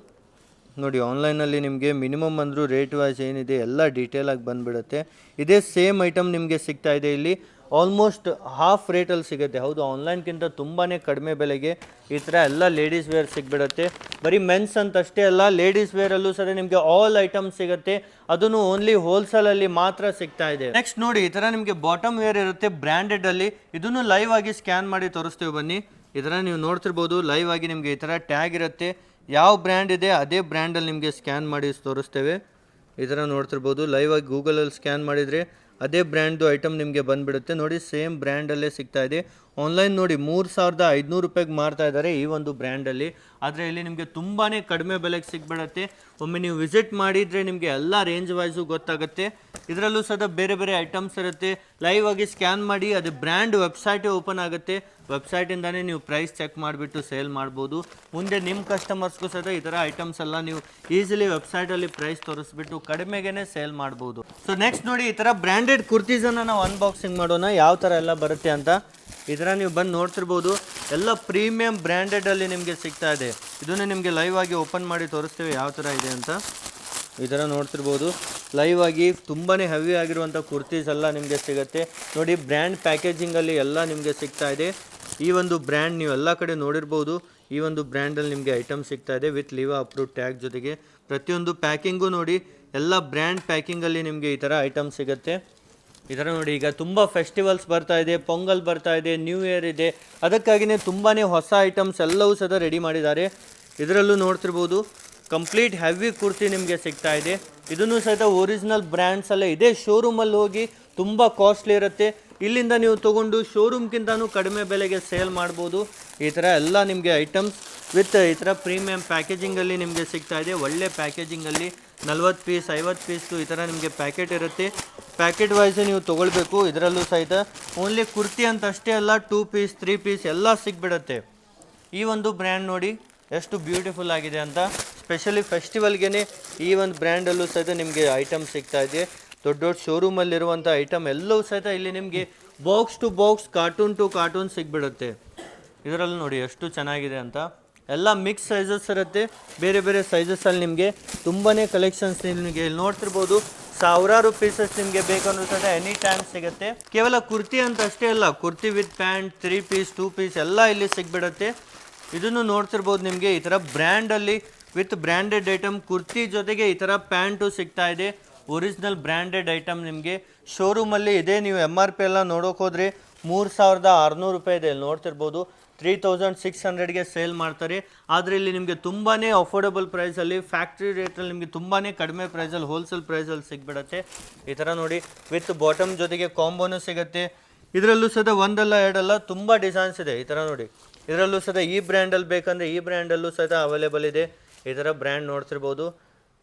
ನೋಡಿ, ಆನ್ಲೈನಲ್ಲಿ ನಿಮಗೆ ಮಿನಿಮಮ್ ಅಂದರೂ ರೇಟ್ ವೈಸ್ ಏನಿದೆ ಎಲ್ಲ ಡೀಟೇಲಾಗಿ ಬಂದುಬಿಡುತ್ತೆ. ಇದೇ ಸೇಮ್ ಐಟಮ್ ನಿಮಗೆ ಸಿಗ್ತಾ ಇದೆ ಇಲ್ಲಿ ಆಲ್ಮೋಸ್ಟ್ ಹಾಫ್ ರೇಟಲ್ಲಿ ಸಿಗುತ್ತೆ. ಹೌದು, ಆನ್ಲೈನ್ಗಿಂತ ತುಂಬಾ ಕಡಿಮೆ ಬೆಲೆಗೆ ಈ ಥರ ಎಲ್ಲ ಲೇಡೀಸ್ ವೇರ್ ಸಿಗ್ಬಿಡುತ್ತೆ. ಬರೀ ಮೆನ್ಸ್ ಅಂತ ಅಷ್ಟೇ ಅಲ್ಲ, ಲೇಡೀಸ್ ವೇರಲ್ಲೂ ಸಹ ನಿಮಗೆ ಆಲ್ ಐಟಮ್ಸ್ ಸಿಗುತ್ತೆ. ಅದನ್ನು ಓನ್ಲಿ ಹೋಲ್ಸೇಲಲ್ಲಿ ಮಾತ್ರ ಸಿಗ್ತಾ ಇದೆ. ನೆಕ್ಸ್ಟ್ ನೋಡಿ, ಈ ಥರ ನಿಮಗೆ ಬಾಟಮ್ ವೇರ್ ಇರುತ್ತೆ ಬ್ರ್ಯಾಂಡೆಡಲ್ಲಿ. ಇದನ್ನು ಲೈವ್ ಆಗಿ ಸ್ಕ್ಯಾನ್ ಮಾಡಿ ತೋರಿಸ್ತೇವೆ ಬನ್ನಿ. ಈ ಥರ ನೀವು ನೋಡ್ತಿರ್ಬೋದು, ಲೈವ್ ಆಗಿ ನಿಮಗೆ ಈ ಥರ ಟ್ಯಾಗ್ ಇರುತ್ತೆ. ಯಾವ ಬ್ರ್ಯಾಂಡ್ ಇದೆ ಅದೇ ಬ್ರ್ಯಾಂಡಲ್ಲಿ ನಿಮಗೆ ಸ್ಕ್ಯಾನ್ ಮಾಡಿ ತೋರಿಸ್ತೇವೆ. ಈ ಥರ ನೋಡ್ತಿರ್ಬೋದು, ಲೈವ್ ಆಗಿ ಗೂಗಲಲ್ಲಿ ಸ್ಕ್ಯಾನ್ ಮಾಡಿದರೆ ಅದೇ ಬ್ರ್ಯಾಂಡ್ದು ಐಟಮ್ ನಿಮಗೆ ಬಂದುಬಿಡುತ್ತೆ. ನೋಡಿ, ಸೇಮ್ ಬ್ರ್ಯಾಂಡಲ್ಲೇ ಸಿಗ್ತಾ ಇದೆ. ಆನ್ಲೈನ್ ನೋಡಿ 3500 ರೂಪಾಯಿಗೆ ಮಾರ್ತಾ ಇದ್ದಾರೆ ಈ ಒಂದು ಬ್ರ್ಯಾಂಡಲ್ಲಿ. ಆದರೆ ಇಲ್ಲಿ ನಿಮಗೆ ತುಂಬಾ ಕಡಿಮೆ ಬೆಲೆಗೆ ಸಿಗ್ಬಿಡುತ್ತೆ. ಒಮ್ಮೆ ನೀವು ವಿಸಿಟ್ ಮಾಡಿದರೆ ನಿಮಗೆ ಎಲ್ಲ ರೇಂಜ್ ವೈಸು ಗೊತ್ತಾಗುತ್ತೆ. ಇದರಲ್ಲೂ ಸಹ ಬೇರೆ ಬೇರೆ ಐಟಮ್ಸ್ ಇರುತ್ತೆ. ಲೈವ್ ಆಗಿ ಸ್ಕ್ಯಾನ್ ಮಾಡಿ ಅದು ಬ್ರ್ಯಾಂಡ್ ವೆಬ್ಸೈಟೇ ಓಪನ್ ಆಗುತ್ತೆ. ವೆಬ್ಸೈಟಿಂದಾನೇ ನೀವು ಪ್ರೈಸ್ ಚೆಕ್ ಮಾಡಿಬಿಟ್ಟು ಸೇಲ್ ಮಾಡ್ಬೋದು. ಮುಂದೆ ನಿಮ್ಮ ಕಸ್ಟಮರ್ಸ್ಗೂ ಸಹ ಈ ಥರ ಐಟಮ್ಸ್ ಎಲ್ಲ ನೀವು ಈಸಿಲಿ ವೆಬ್ಸೈಟಲ್ಲಿ ಪ್ರೈಸ್ ತೋರಿಸ್ಬಿಟ್ಟು ಕಡಿಮೆಗೇ ಸೇಲ್ ಮಾಡ್ಬೋದು. ಸೊ ನೆಕ್ಸ್ಟ್ ನೋಡಿ, ಈ ಥರ ಬ್ರ್ಯಾಂಡೆಡ್ ಕುರ್ತೀಸನ್ನು ನಾವು ಅನ್ಬಾಕ್ಸಿಂಗ್ ಮಾಡೋಣ ಯಾವ ಥರ ಎಲ್ಲ ಬರುತ್ತೆ ಅಂತ. ಈ ಥರ ನೀವು ಬಂದು ನೋಡ್ತಿರ್ಬೋದು, ಎಲ್ಲ ಪ್ರೀಮಿಯಂ ಬ್ರ್ಯಾಂಡೆಡಲ್ಲಿ ನಿಮಗೆ ಸಿಗ್ತಾ ಇದೆ. ಇದನ್ನೇ ನಿಮಗೆ ಲೈವ್ ಆಗಿ ಓಪನ್ ಮಾಡಿ ತೋರಿಸ್ತೇವೆ ಯಾವ ಥರ ಇದೆ ಅಂತ. ಈ ಥರ ನೋಡ್ತಿರ್ಬೋದು, ಲೈವ್ ಆಗಿ ತುಂಬಾ ಹೆವಿ ಆಗಿರುವಂಥ ಕುರ್ತೀಸ್ ಎಲ್ಲ ನಿಮಗೆ ಸಿಗುತ್ತೆ. ನೋಡಿ, ಬ್ರ್ಯಾಂಡ್ ಪ್ಯಾಕೇಜಿಂಗಲ್ಲಿ ಎಲ್ಲ ನಿಮಗೆ ಸಿಗ್ತಾ ಇದೆ. ಈ ಒಂದು ಬ್ರ್ಯಾಂಡ್ ನೀವು ಎಲ್ಲ ಕಡೆ ನೋಡಿರ್ಬೋದು. ಈ ಒಂದು ಬ್ರ್ಯಾಂಡಲ್ಲಿ ನಿಮಗೆ ಐಟಮ್ ಸಿಗ್ತಾ ಇದೆ ವಿತ್ ಲಿವಾ ಅಪ್ರೂವ್ ಟ್ಯಾಗ್ ಜೊತೆಗೆ. ಪ್ರತಿಯೊಂದು ಪ್ಯಾಕಿಂಗು ನೋಡಿ, ಎಲ್ಲ ಬ್ರ್ಯಾಂಡ್ ಪ್ಯಾಕಿಂಗಲ್ಲಿ ನಿಮಗೆ ಈ ಥರ ಐಟಮ್ ಸಿಗುತ್ತೆ. ಈ ಥರ ನೋಡಿ, ಈಗ ತುಂಬ ಫೆಸ್ಟಿವಲ್ಸ್ ಬರ್ತಾ ಇದೆ, ಪೊಂಗಲ್ ಬರ್ತಾ ಇದೆ, ನ್ಯೂ ಇಯರ್ ಇದೆ. ಅದಕ್ಕಾಗಿಯೇ ತುಂಬಾ ಹೊಸ ಐಟಮ್ಸ್ ಎಲ್ಲವೂ ಸಹ ರೆಡಿ ಮಾಡಿದ್ದಾರೆ. ಇದರಲ್ಲೂ ನೋಡ್ತಿರ್ಬೋದು, ಕಂಪ್ಲೀಟ್ ಹೆವಿ ಕುರ್ತಿ ನಿಮಗೆ ಸಿಗ್ತಾ ಇದೆ. ಇದನ್ನು ಸಹಿತ ಒರಿಜಿನಲ್ ಬ್ರ್ಯಾಂಡ್ಸಲ್ಲೇ ಇದೇ ಶೋರೂಮಲ್ಲಿ ಹೋಗಿ ತುಂಬ ಕಾಸ್ಟ್ಲಿ ಇರುತ್ತೆ. ಇಲ್ಲಿಂದ ನೀವು ತೊಗೊಂಡು ಶೋರೂಮ್ಗಿಂತನೂ ಕಡಿಮೆ ಬೆಲೆಗೆ ಸೇಲ್ ಮಾಡ್ಬೋದು. ಈ ಥರ ಎಲ್ಲ ನಿಮಗೆ ಐಟಮ್ಸ್ ವಿತ್ ಈ ಥರ ಪ್ರೀಮಿಯಂ ಪ್ಯಾಕೇಜಿಂಗಲ್ಲಿ ನಿಮಗೆ ಸಿಗ್ತಾ ಇದೆ. ಒಳ್ಳೆ ಪ್ಯಾಕೇಜಿಂಗಲ್ಲಿ 40 ಪೀಸ್ 50 ಪೀಸ್ದು ಈ ಥರ ನಿಮಗೆ ಪ್ಯಾಕೆಟ್ ಇರುತ್ತೆ. ಪ್ಯಾಕೆಟ್ ವೈಸೇ ನೀವು ತೊಗೊಳ್ಬೇಕು. ಇದರಲ್ಲೂ ಸಹಿತ ಓನ್ಲಿ ಕುರ್ತಿ ಅಂತ ಅಷ್ಟೇ ಅಲ್ಲ, 2 ಪೀಸ್ 3 ಪೀಸ್ ಎಲ್ಲ ಸಿಗ್ಬಿಡುತ್ತೆ. ಈ ಒಂದು ಬ್ರ್ಯಾಂಡ್ ನೋಡಿ, ಎಷ್ಟು ಬ್ಯೂಟಿಫುಲ್ ಆಗಿದೆ ಅಂತ. ಸ್ಪೆಷಲಿ ಫೆಸ್ಟಿವಲ್ಗೆ ಈ ಒಂದು ಬ್ರ್ಯಾಂಡಲ್ಲೂ ಸಹಿತ ನಿಮಗೆ ಐಟಮ್ ಸಿಗ್ತಾ ಇದೆ. ದೊಡ್ಡ ದೊಡ್ಡ ಶೋರೂಮಲ್ಲಿರುವಂಥ ಐಟಮ್ ಎಲ್ಲವೂ ಸಹಿತ ಇಲ್ಲಿ ನಿಮಗೆ box to box, carton to carton ಸಿಗ್ಬಿಡುತ್ತೆ. ಇದರಲ್ಲಿ ನೋಡಿ ಎಷ್ಟು ಚೆನ್ನಾಗಿದೆ ಅಂತ. ಎಲ್ಲ ಮಿಕ್ಸ್ ಸೈಜಸ್ ಇರುತ್ತೆ, ಬೇರೆ ಬೇರೆ ಸೈಜಸ್ಸಲ್ಲಿ ನಿಮಗೆ ತುಂಬಾ ಕಲೆಕ್ಷನ್ಸ್ ನಿಮಗೆ ಇಲ್ಲಿ ನೋಡ್ತಿರ್ಬೋದು. ಸಾವಿರಾರು ಪೀಸಸ್ ನಿಮಗೆ ಬೇಕಂದ್ರೂ ಸಹ ಎನಿ ಟೈಮ್ ಸಿಗುತ್ತೆ. ಕೇವಲ ಕುರ್ತಿ ಅಂತ ಅಷ್ಟೇ ಅಲ್ಲ, kurti with pant, 3 piece 2 piece ಎಲ್ಲ ಇಲ್ಲಿ ಸಿಗ್ಬಿಡುತ್ತೆ. ಇದನ್ನು ನೋಡ್ತಿರ್ಬೋದು ನಿಮಗೆ ಈ ಥರ ಬ್ರ್ಯಾಂಡಲ್ಲಿ ವಿತ್ ಬ್ರ್ಯಾಂಡೆಡ್ ಐಟಮ್, ಕುರ್ತಿ ಜೊತೆಗೆ ಈ ಥರ ಪ್ಯಾಂಟು ಸಿಗ್ತಾ ಇದೆ. ಒರಿಜಿನಲ್ ಬ್ರ್ಯಾಂಡೆಡ್ ಐಟಮ್ ನಿಮಗೆ ಶೋರೂಮಲ್ಲಿ ಇದೆ. ನೀವು MRP ಎಲ್ಲ ನೋಡೋಕೆ ಹೋದರೆ 3600 ರೂಪಾಯಿ ಇದೆ. ಇಲ್ಲಿ ನೋಡ್ತಿರ್ಬೋದು 3600ಗೆ ಸೇಲ್ ಮಾಡ್ತಾರೆ. ಆದರೆ ಇಲ್ಲಿ ನಿಮಗೆ ತುಂಬಾ ಅಫೋರ್ಡಬಲ್ ಪ್ರೈಸಲ್ಲಿ, ಫ್ಯಾಕ್ಟ್ರಿ ರೇಟಲ್ಲಿ ನಿಮಗೆ ತುಂಬಾ ಕಡಿಮೆ ಪ್ರೈಸಲ್ಲಿ, ಹೋಲ್ಸೇಲ್ ಪ್ರೈಸಲ್ಲಿ ಸಿಗ್ಬಿಡುತ್ತೆ. ಈ ಥರ ನೋಡಿ ವಿತ್ ಬಾಟಮ್ ಜೊತೆಗೆ ಕಾಂಬೋನೂ ಸಿಗುತ್ತೆ. ಇದರಲ್ಲೂ ಸಹ ಒಂದಲ್ಲ ಎರಡಲ್ಲ ತುಂಬ ಡಿಸೈನ್ಸ್ ಇದೆ. ಈ ಥರ ನೋಡಿ ಇದರಲ್ಲೂ ಸಹ ಈ ಬ್ರ್ಯಾಂಡಲ್ಲಿ ಬೇಕಂದರೆ ಈ ಬ್ರ್ಯಾಂಡಲ್ಲೂ ಸಹ ಅವೈಲೇಬಲ್ ಇದೆ. ಈ ಥರ ಬ್ರ್ಯಾಂಡ್ ನೋಡ್ತಿರ್ಬೋದು.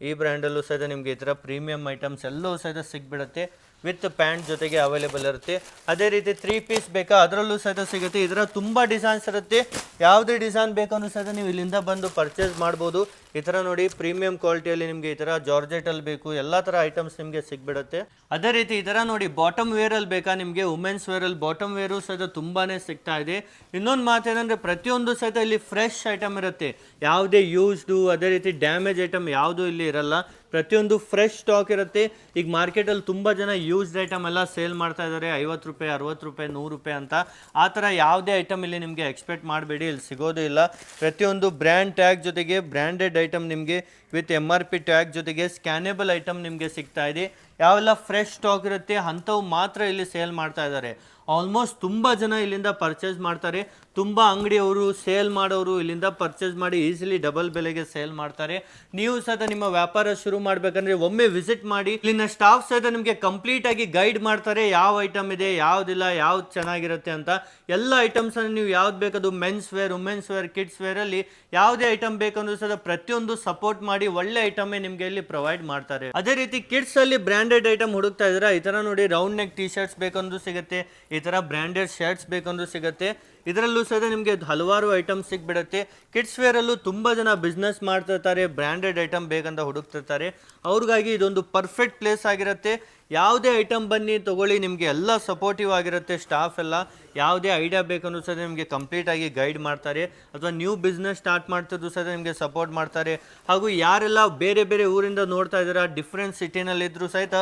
ಈ ಬ್ರ್ಯಾಂಡಲ್ಲೂ ಸಹಿತ ನಿಮಗೆ ಈ ಥರ ಪ್ರೀಮಿಯಂ ಐಟಮ್ಸ್ ಎಲ್ಲವೂ ಸಹಿತ ಸಿಗ್ಬಿಡುತ್ತೆ. ವಿತ್ ಪ್ಯಾಂಟ್ ಜೊತೆಗೆ ಅವೈಲೇಬಲ್ ಇರುತ್ತೆ. ಅದೇ ರೀತಿ 3 ಪೀಸ್ ಬೇಕಾ ಅದರಲ್ಲೂ ಸಹಿತ ಸಿಗುತ್ತೆ. ಇದರ ತುಂಬ ಡಿಸೈನ್ಸ್ ಇರುತ್ತೆ. ಯಾವುದೇ ಡಿಸೈನ್ ಬೇಕಂದ್ರೂ ಸಹಿತ ನೀವು ಇಲ್ಲಿಂದ ಬಂದು ಪರ್ಚೇಸ್ ಮಾಡ್ಬೋದು. ಈ ಥರ ನೋಡಿ ಪ್ರೀಮಿಯಂ ಕ್ವಾಲಿಟಿಯಲ್ಲಿ ನಿಮಗೆ ಈ ಥರ ಜಾರ್ಜೆಟಲ್ಲಿ ಬೇಕು ಎಲ್ಲ ಥರ ಐಟಮ್ಸ್ ನಿಮಗೆ ಸಿಗ್ಬಿಡುತ್ತೆ. ಅದೇ ರೀತಿ ಈ ಥರ ನೋಡಿ ಬಾಟಮ್ ವೇರಲ್ಲಿ ಬೇಕಾ ನಿಮಗೆ, ವುಮೆನ್ಸ್ ವೇರಲ್ಲಿ ಬಾಟಮ್ ವೇರು ಸಹಿತ ತುಂಬಾ ಸಿಗ್ತಾ ಇದೆ. ಇನ್ನೊಂದು ಮಾತೇನೆಂದರೆ ಪ್ರತಿಯೊಂದು ಸಹಿತ ಇಲ್ಲಿ ಫ್ರೆಶ್ ಐಟಮ್ ಇರುತ್ತೆ. ಯಾವುದೇ ಯೂಸ್ಡು ಅದೇ ರೀತಿ ಡ್ಯಾಮೇಜ್ ಐಟಮ್ ಯಾವುದೂ ಇಲ್ಲಿ ಇರಲ್ಲ. ಪ್ರತಿಯೊಂದು ಫ್ರೆಶ್ ಸ್ಟಾಕ್ ಇರುತ್ತೆ. ಈಗ ಮಾರ್ಕೆಟಲ್ಲಿ ತುಂಬ ಜನ ಯೂಸ್ಡ್ ಐಟಮ್ ಎಲ್ಲ ಸೇಲ್ ಮಾಡ್ತಾ ಇದ್ದಾರೆ 50 ರೂಪಾಯಿ 60 ರೂಪಾಯಿ 100 ರೂಪಾಯಿ ಅಂತ. ಆ ಥರ ಯಾವುದೇ ಐಟಮ್ ಇಲ್ಲಿ ನಿಮಗೆ ಎಕ್ಸ್ಪೆಕ್ಟ್ ಮಾಡಬೇಡಿ, ಇಲ್ಲಿ ಸಿಗೋದೇ ಇಲ್ಲ. ಪ್ರತಿಯೊಂದು ಬ್ರ್ಯಾಂಡ್ ಟ್ಯಾಗ್ ಜೊತೆಗೆ ಬ್ರ್ಯಾಂಡೆಡ್ ಐಟಮ್ ನಿಮಗೆ ವಿತ್ MRP ಟ್ಯಾಗ್ ಜೊತೆಗೆ ಸ್ಕ್ಯಾನೇಬಲ್ ಐಟಮ್ ನಿಮಗೆ ಸಿಗ್ತಾ ಇದೆ. ಯಾವೆಲ್ಲ ಫ್ರೆಶ್ ಸ್ಟಾಕ್ ಇರುತ್ತೆ ಅಂಥವು ಮಾತ್ರ ಇಲ್ಲಿ ಸೇಲ್ ಮಾಡ್ತಾ ಇದ್ದಾರೆ. ಆಲ್ಮೋಸ್ಟ್ ತುಂಬ ಜನ ಇಲ್ಲಿಂದ ಪರ್ಚೇಸ್ ಮಾಡ್ತಾರೆ. ತುಂಬ ಅಂಗಡಿಯವರು ಸೇಲ್ ಮಾಡೋರು ಇಲ್ಲಿಂದ ಪರ್ಚೇಸ್ ಮಾಡಿ ಈಸಿಲಿ ಡಬಲ್ ಬೆಲೆಗೆ ಸೇಲ್ ಮಾಡ್ತಾರೆ. ನೀವು ಸಹ ನಿಮ್ಮ ವ್ಯಾಪಾರ ಶುರು ಮಾಡಬೇಕಂದ್ರೆ ಒಮ್ಮೆ ವಿಸಿಟ್ ಮಾಡಿ. ಇಲ್ಲಿನ ಸ್ಟಾಫ್ ಸಹಿತ ನಿಮಗೆ ಕಂಪ್ಲೀಟ್ ಆಗಿ ಗೈಡ್ ಮಾಡ್ತಾರೆ. ಯಾವ ಐಟಮ್ ಇದೆ, ಯಾವುದಿಲ್ಲ, ಯಾವ್ದು ಚೆನ್ನಾಗಿರುತ್ತೆ ಅಂತ. ಎಲ್ಲ ಐಟಮ್ಸನ್ನು ನೀವು ಯಾವ್ದು ಬೇಕದು men's wear, women's wear, kids ವೇರಲ್ಲಿ ಯಾವುದೇ ಐಟಮ್ ಬೇಕಂದ್ರೂ ಸಹ ಪ್ರತಿಯೊಂದು ಸಪೋರ್ಟ್ ಮಾಡಿ ಒಳ್ಳೆ ಐಟಮೇ ನಿಮಗೆ ಇಲ್ಲಿ ಪ್ರೊವೈಡ್ ಮಾಡ್ತಾರೆ. ಅದೇ ರೀತಿ ಕಿಡ್ಸ್ ಅಲ್ಲಿ ಬ್ರ್ಯಾಂಡೆಡ್ ಐಟಮ್ ಹುಡುಕ್ತಾ ಇದ್ದೀರಾ, ಈ ಥರ ನೋಡಿ ರೌಂಡ್ ನೆಕ್ ಟೀ ಶರ್ಟ್ಸ್ ಬೇಕಂದ್ರೂ ಸಿಗುತ್ತೆ. ಈ ಥರ ಬ್ರ್ಯಾಂಡೆಡ್ ಶರ್ಟ್ಸ್ ಬೇಕಂದ್ರೂ ಸಿಗುತ್ತೆ. ಇದರಲ್ಲೂ ಸಹ ನಿಮಗೆ ಹಲವಾರು ಐಟಮ್ ಸಿಗ್ಬಿಡುತ್ತೆ. ಕಿಡ್ಸ್ ವೇರಲ್ಲೂ ತುಂಬ ಜನ ಬಿಸ್ನೆಸ್ ಮಾಡ್ತಿರ್ತಾರೆ, ಬ್ರ್ಯಾಂಡೆಡ್ ಐಟಮ್ ಬೇಕಂತ ಹುಡುಕ್ತಿರ್ತಾರೆ. ಅವ್ರಿಗಾಗಿ ಇದೊಂದು ಪರ್ಫೆಕ್ಟ್ ಪ್ಲೇಸ್ ಆಗಿರುತ್ತೆ. ಯಾವುದೇ ಐಟಮ್ ಬನ್ನಿ ತೊಗೊಳ್ಳಿ, ನಿಮಗೆ ಎಲ್ಲ ಸಪೋರ್ಟಿವ್ ಆಗಿರುತ್ತೆ. ಸ್ಟಾಫ್ ಎಲ್ಲ ಯಾವುದೇ ಐಡಿಯಾ ಬೇಕಂದ್ರೂ ಸಹ ನಿಮಗೆ ಕಂಪ್ಲೀಟಾಗಿ ಗೈಡ್ ಮಾಡ್ತಾರೆ. ಅಥವಾ ನ್ಯೂ ಬಿಸ್ನೆಸ್ ಸ್ಟಾರ್ಟ್ ಮಾಡ್ತಿದ್ರು ಸಹ ನಿಮಗೆ ಸಪೋರ್ಟ್ ಮಾಡ್ತಾರೆ. ಹಾಗೂ ಯಾರೆಲ್ಲ ಬೇರೆ ಬೇರೆ ಊರಿಂದ ನೋಡ್ತಾ ಇದ್ದೀರಾ, ಡಿಫ್ರೆಂಟ್ ಸಿಟಿನಲ್ಲಿದ್ದರೂ ಸಹಿತ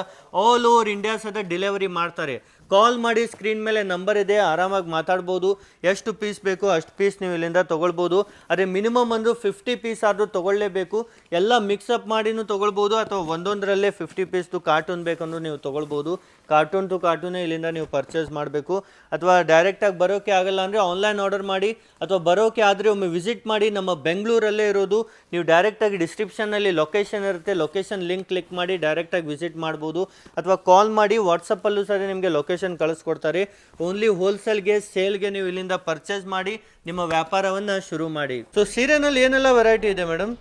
ಆಲ್ ಓವರ್ ಇಂಡಿಯಾ ಸಹಿತ ಡೆಲಿವರಿ ಮಾಡ್ತಾರೆ. ಕಾಲ್ ಮಾಡಿ, ಸ್ಕ್ರೀನ್ ಮೇಲೆ ನಂಬರ್ ಇದೆ, ಆರಾಮಾಗಿ ಮಾತಾಡ್ಬೋದು. ಎಷ್ಟು ಪೀಸ್ ಬೇಕು ಅಷ್ಟು ಪೀಸ್ ನೀವು ಇಲ್ಲಿಂದ ತೊಗೊಳ್ಬೋದು. ಅದೇ ಮಿನಿಮಮ್ ಒಂದು 50 ಪೀಸ್ ಆದರೂ ತೊಗೊಳ್ಳೇಬೇಕು. ಎಲ್ಲ ಮಿಕ್ಸಪ್ ಮಾಡಿನೂ ತೊಗೊಳ್ಬೋದು, ಅಥವಾ ಒಂದೊಂದರಲ್ಲೇ 50 ಪೀಸ್ದು ಕಾರ್ಟೂನ್ ಬೇಕಂದ್ರೂ ನೀವು ತೊಗೊಳ್ಬೋದು. ಕಾರ್ಟೂನ್ ಟು ಕಾರ್ಟೂನೇ ಇಲ್ಲಿಂದ ನೀವು ಪರ್ಚೇಸ್ ಮಾಡಬೇಕು. ಅಥವಾ ಡೈರೆಕ್ಟಾಗಿ ಬರೋಕ್ಕೆ ಆಗಲ್ಲ ಅಂದರೆ ಆನ್ಲೈನ್ ಆರ್ಡರ್ ಮಾಡಿ, ಅಥವಾ ಬರೋಕ್ಕೆ ಆದರೆ ಒಮ್ಮೆ ವಿಸಿಟ್ ಮಾಡಿ. ನಮ್ಮ ಬೆಂಗಳೂರಲ್ಲೇ ಇರೋದು. ನೀವು ಡೈರೆಕ್ಟಾಗಿ ಡಿಸ್ಕ್ರಿಪ್ಷನ್ನಲ್ಲಿ ಲೊಕೇಶನ್ ಇರುತ್ತೆ, ಲೊಕೇಶನ್ ಲಿಂಕ್ ಕ್ಲಿಕ್ ಮಾಡಿ ಡೈರೆಕ್ಟಾಗಿ ವಿಸಿಟ್ ಮಾಡ್ಬೋದು. ಅಥವಾ ಕಾಲ್ ಮಾಡಿ, ವಾಟ್ಸಪ್ಪಲ್ಲೂ ಸಹ ನಿಮಗೆ ಲೊಕೇಶನ್ ಕಳಿಸ್ಕೊಡ್ತಾರೆ. ಓನ್ಲಿ ಹೋಲ್ಸೇಲ್ಗೆ, ಸೇಲ್ಗೆ ನೀವು ಇಲ್ಲಿಂದ ಪರ್ಚೇಸ್ ಮಾಡಿ ನಿಮ್ಮ ವ್ಯಾಪಾರವನ್ನು ಶುರು ಮಾಡಿ. ಸೊ ಸೀರೆನಲ್ಲಿ ಏನೆಲ್ಲ ವೆರೈಟಿ ಇದೆ ಮೇಡಮ್?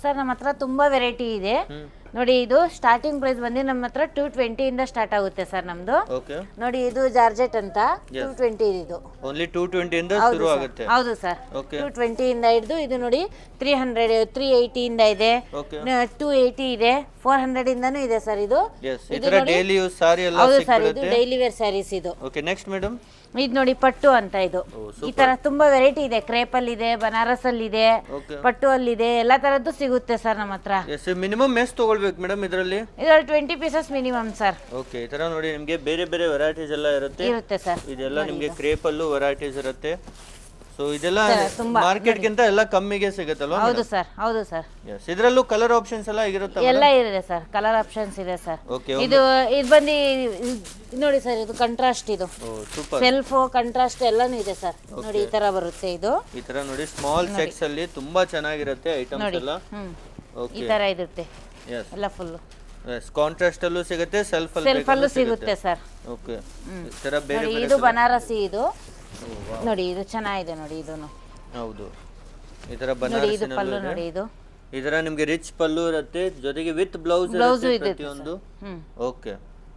ಸರ್ ನಮ್ಮ ಹತ್ರ ತುಂಬ ವೆರೈಟಿ ಇದೆ. ನೋಡಿ ಇದು ಸ್ಟಾರ್ಟಿಂಗ್ ಪ್ರೈಸ್ ಬಂದು ನಮ್ಮ ಹತ್ರ 220 ಇಂದ ಸ್ಟಾರ್ಟ್ ಆಗುತ್ತೆ ಸರ್ ನಮ್ದು. ಓಕೆ, ನೋಡಿ ಇದು ಜಾರ್ಜೆಟ್ ಅಂತ 220 ಇದು. ಓನ್ಲಿ 220 ಇಂದ ಶುರು ಆಗುತ್ತೆ. ಹೌದು ಸರ್, 220 ಇಂದ ಹಿಡಿದು ಇದು ನೋಡಿ 300 380 ಇಂದ ಇದೆ, 280 ಇದೆ, 400 ಇಂದನೂ ಇದೆ ಸರ್. ಇದು ಡೈಲಿ ಯೂಸ್ ಸಾರಿ ಎಲ್ಲ ಹೌದು ಸರ್, ಇದು ಡೈಲಿ ವೇರ್ ಸ್ಯಾರೀಸ್ ಇದು. ಓಕೆ, ನೆಕ್ಸ್ಟ್ ಮೇಡಮ್ ಇದು ನೋಡಿ ಪಟ್ಟು ಅಂತ. ಇದು ಈ ತರ ತುಂಬಾ ವೆರೈಟಿ ಇದೆ. ಕ್ರೇಪ್ ಅಲ್ಲಿ ಇದೆ, ಬನಾರಸ್ ಅಲ್ಲಿ ಇದೆ, ಪಟ್ಟು ಅಲ್ಲಿ ಇದೆ, ಎಲ್ಲಾ ತರದ್ದು ಸಿಗುತ್ತೆ ಸರ್ ನಮ್ಮ ಹತ್ರ. ಮಿನಿಮಮ್ ಎಷ್ಟು ತಗೊಳ್ಬೇಕು ಮೇಡಮ್ ಇದರಲ್ಲಿ? 20 ಪೀಸಸ್ ಮಿನಿಮಮ್ ಸರ್. ಓಕೆ, ಈ ತರ ನೋಡಿ ನಿಮಗೆ ಬೇರೆ ಬೇರೆ ವೆರೈಟೀಸ್ ಎಲ್ಲ ಇರುತ್ತೆ ಸರ್. ಇದೆಲ್ಲ ನಿಮಗೆ ಕ್ರೇಪ್ ಅಲ್ಲೂ ವೆರೈಟೀಸ್ ಇರುತ್ತೆ. ಸೊ ಇದೆಲ್ಲ ಮಾರ್ಕೆಟ್ ಗಿಂತ ಎಲ್ಲ ಕಮ್ಮಿಗೆ ಸಿಗುತ್ತಲ್ವಾ? ಹೌದು ಸರ್, ಹೌದು ಸರ್. ಇದರಲ್ಲೂ ಕಲರ್ ಆಪ್ಷನ್ಸ್ ಎಲ್ಲ ಇರುತ್ತೆ? ಎಲ್ಲ ಇದೆ ಸರ್, ಕಲರ್ ಆಪ್ಷನ್ಸ್ ಇದೆ ಸರ್. ಇದು ಬಂದು ನೋಡಿ ಸರ್, ಇದು ಕಂಟ್ರಾಸ್ಟ್, ಇದು ಸೆಲ್ಫ್ ಕಂಟ್ರಾಸ್ಟ್ ಎಲ್ಲಾನು ಇದೆ ಸರ್. ನೋಡಿ ಈ ತರ ಬರುತ್ತೆ. ಇದು ಈ ತರ ನೋಡಿ ಸ್ಮಾಲ್ ಚೆಕ್ಸ್ ಅಲ್ಲಿ ತುಂಬಾ ಚೆನ್ನಾಗಿರುತ್ತೆ ಐಟಮ್ಸ್ ಎಲ್ಲ. ಈ ತರ ಇರುತ್ತೆ ಎಲ್ಲ ಫುಲ್. ಕಾಂಟ್ರಾಸ್ಟ್ ಅಲ್ಲೂ ಸಿಗುತ್ತೆ, ಸೆಲ್ಫ್ ಅಲ್ಲೂ ಸಿಗುತ್ತೆ ಸರ್. ಓಕೆ, ಈ ತರ ಬೇರೆ ಬೇರೆ. ಇದು ಬನಾರಸಿ. ಇದು ನೋಡಿ ಇದು ಚೆನ್ನಾಗಿದೆ ನೋಡಿ. ಇದೂನು ಹೌದು, ಈ ತರ ನೋಡಿ. ಇದು ಪಲ್ಲು ನೋಡಿ. ಇದು ಈ ತರ ನಿಮಗೆ ರಿಚ್ ಪಲ್ಲು ಇರುತ್ತೆ, ಜೊತೆಗೆ ವಿತ್ ಬ್ಲೌಸ್ ಇರುತ್ತೆ ಪ್ರತಿಯೊಂದು. ಓಕೆ,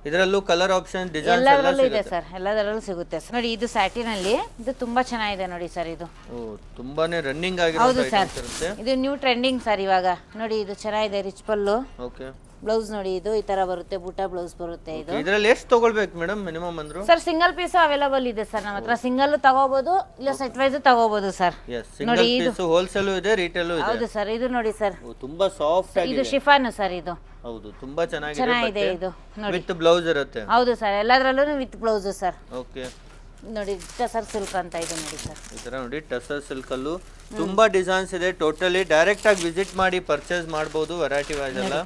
ಇದರಲ್ಲೂ ಕಲರ್ ಆಪ್ಷನ್ ಡಿಸೈನ್ಸ್ ಎಲ್ಲ ಎಲ್ಲದರಲ್ಲೂ ಇದೆ ಸರ್, ಎಲ್ಲದರಲ್ಲೂ ಸಿಗುತ್ತೆ ಸರ್. ನೋಡಿ ಇದು ಸ್ಯಾಟಿನ್ ಅಲ್ಲಿ, ಇದು ತುಂಬಾ ಚೆನ್ನಾಗಿದೆ ನೋಡಿ ಸರ್. ಇದು ತುಂಬಾನೇ ರನ್ನಿಂಗ್ ಆಗಿರೋ ಹೌದು ಸರ್, ಐಟಮ್ಸ್ ಇರುತ್ತೆ. ಇದು ನ್ಯೂ ಟ್ರೆಂಡಿಂಗ್ ಸರ್ ಇವಾಗ. ನೋಡಿ ಇದು ಚೆನ್ನಾಗಿದೆ, ರಿಚ್ ಪಲ್ಲು. ಓಕೆ, ಬ್ಲೌಸ್ ನೋಡಿ ಇದು ಈ ತರ ಬರುತ್ತೆ, ಬೂಟಾ ಬ್ಲೌಸ್ ಬರುತ್ತೆ. ಇದು ಇದರಲ್ಲಿ ಎಷ್ಟು ತಗೊಳ್ಬೇಕು ಮೇಡಮ್ ಮಿನಿಮಮ್ ಅಂದ್ರು? ಸರ್ ಸಿಂಗಲ್ ಪೀಸ್ ಅವೈಲೇಬಲ್ ಇದೆ ಸರ್ ನಮ್ಮ ಹತ್ರ. ಸಿಂಗಲ್ ತಗೋಬಹುದು, ಇಲ್ಲ ಸೆಟ್ ವೈಸ್ ತಗೋಬಹುದು ಸರ್. ಸಿಂಗಲ್ ಪೀಸ್ ಹೋಲ್ಸೇಲ್ ಇದೆ, ರಿಟೇಲ್ ಇದೆ. ಹೌದು ಸರ್, ಇದು ನೋಡಿ ಸರ್, ತುಂಬಾ ಸಾಫ್ಟ್ ಆಗಿದೆ. ಇದು ಶಿಫಾನ್ ಸರ್. ಇದು ಹೌದು, ತುಂಬಾ ಚೆನ್ನಾಗಿದೆ. ಇದು ನೋಡಿ ವಿತ್ ಬ್ಲೌಸ್ ಇರುತ್ತೆ. ಹೌದು ಸರ್, ಎಲ್ಲದರಲ್ಲೂ ವಿತ್ ಬ್ಲೌಸ್ ಸರ್. ಓಕೆ, ನೋಡಿ ಟಸರ್ ಸಿಲ್ಕ್ ಅಂತ ಇದೆ ನೋಡಿ ಸರ್. ಈ ತರ ನೋಡಿ ಟಸರ್ ಸಿಲ್ಕ್ ಅಲ್ಲೂ ತುಂಬಾ ಡಿಸೈನ್ಸ್ ಇದೆ. ಟೋಟಲಿ ಡೈರೆಕ್ಟ್ ಆಗಿ ವಿಸಿಟ್ ಮಾಡಿ ಪರ್ಚೇಸ್ ಮಾಡಬಹುದು, ವೆರೈಟಿ ವೈಸ್ ಎಲ್ಲ.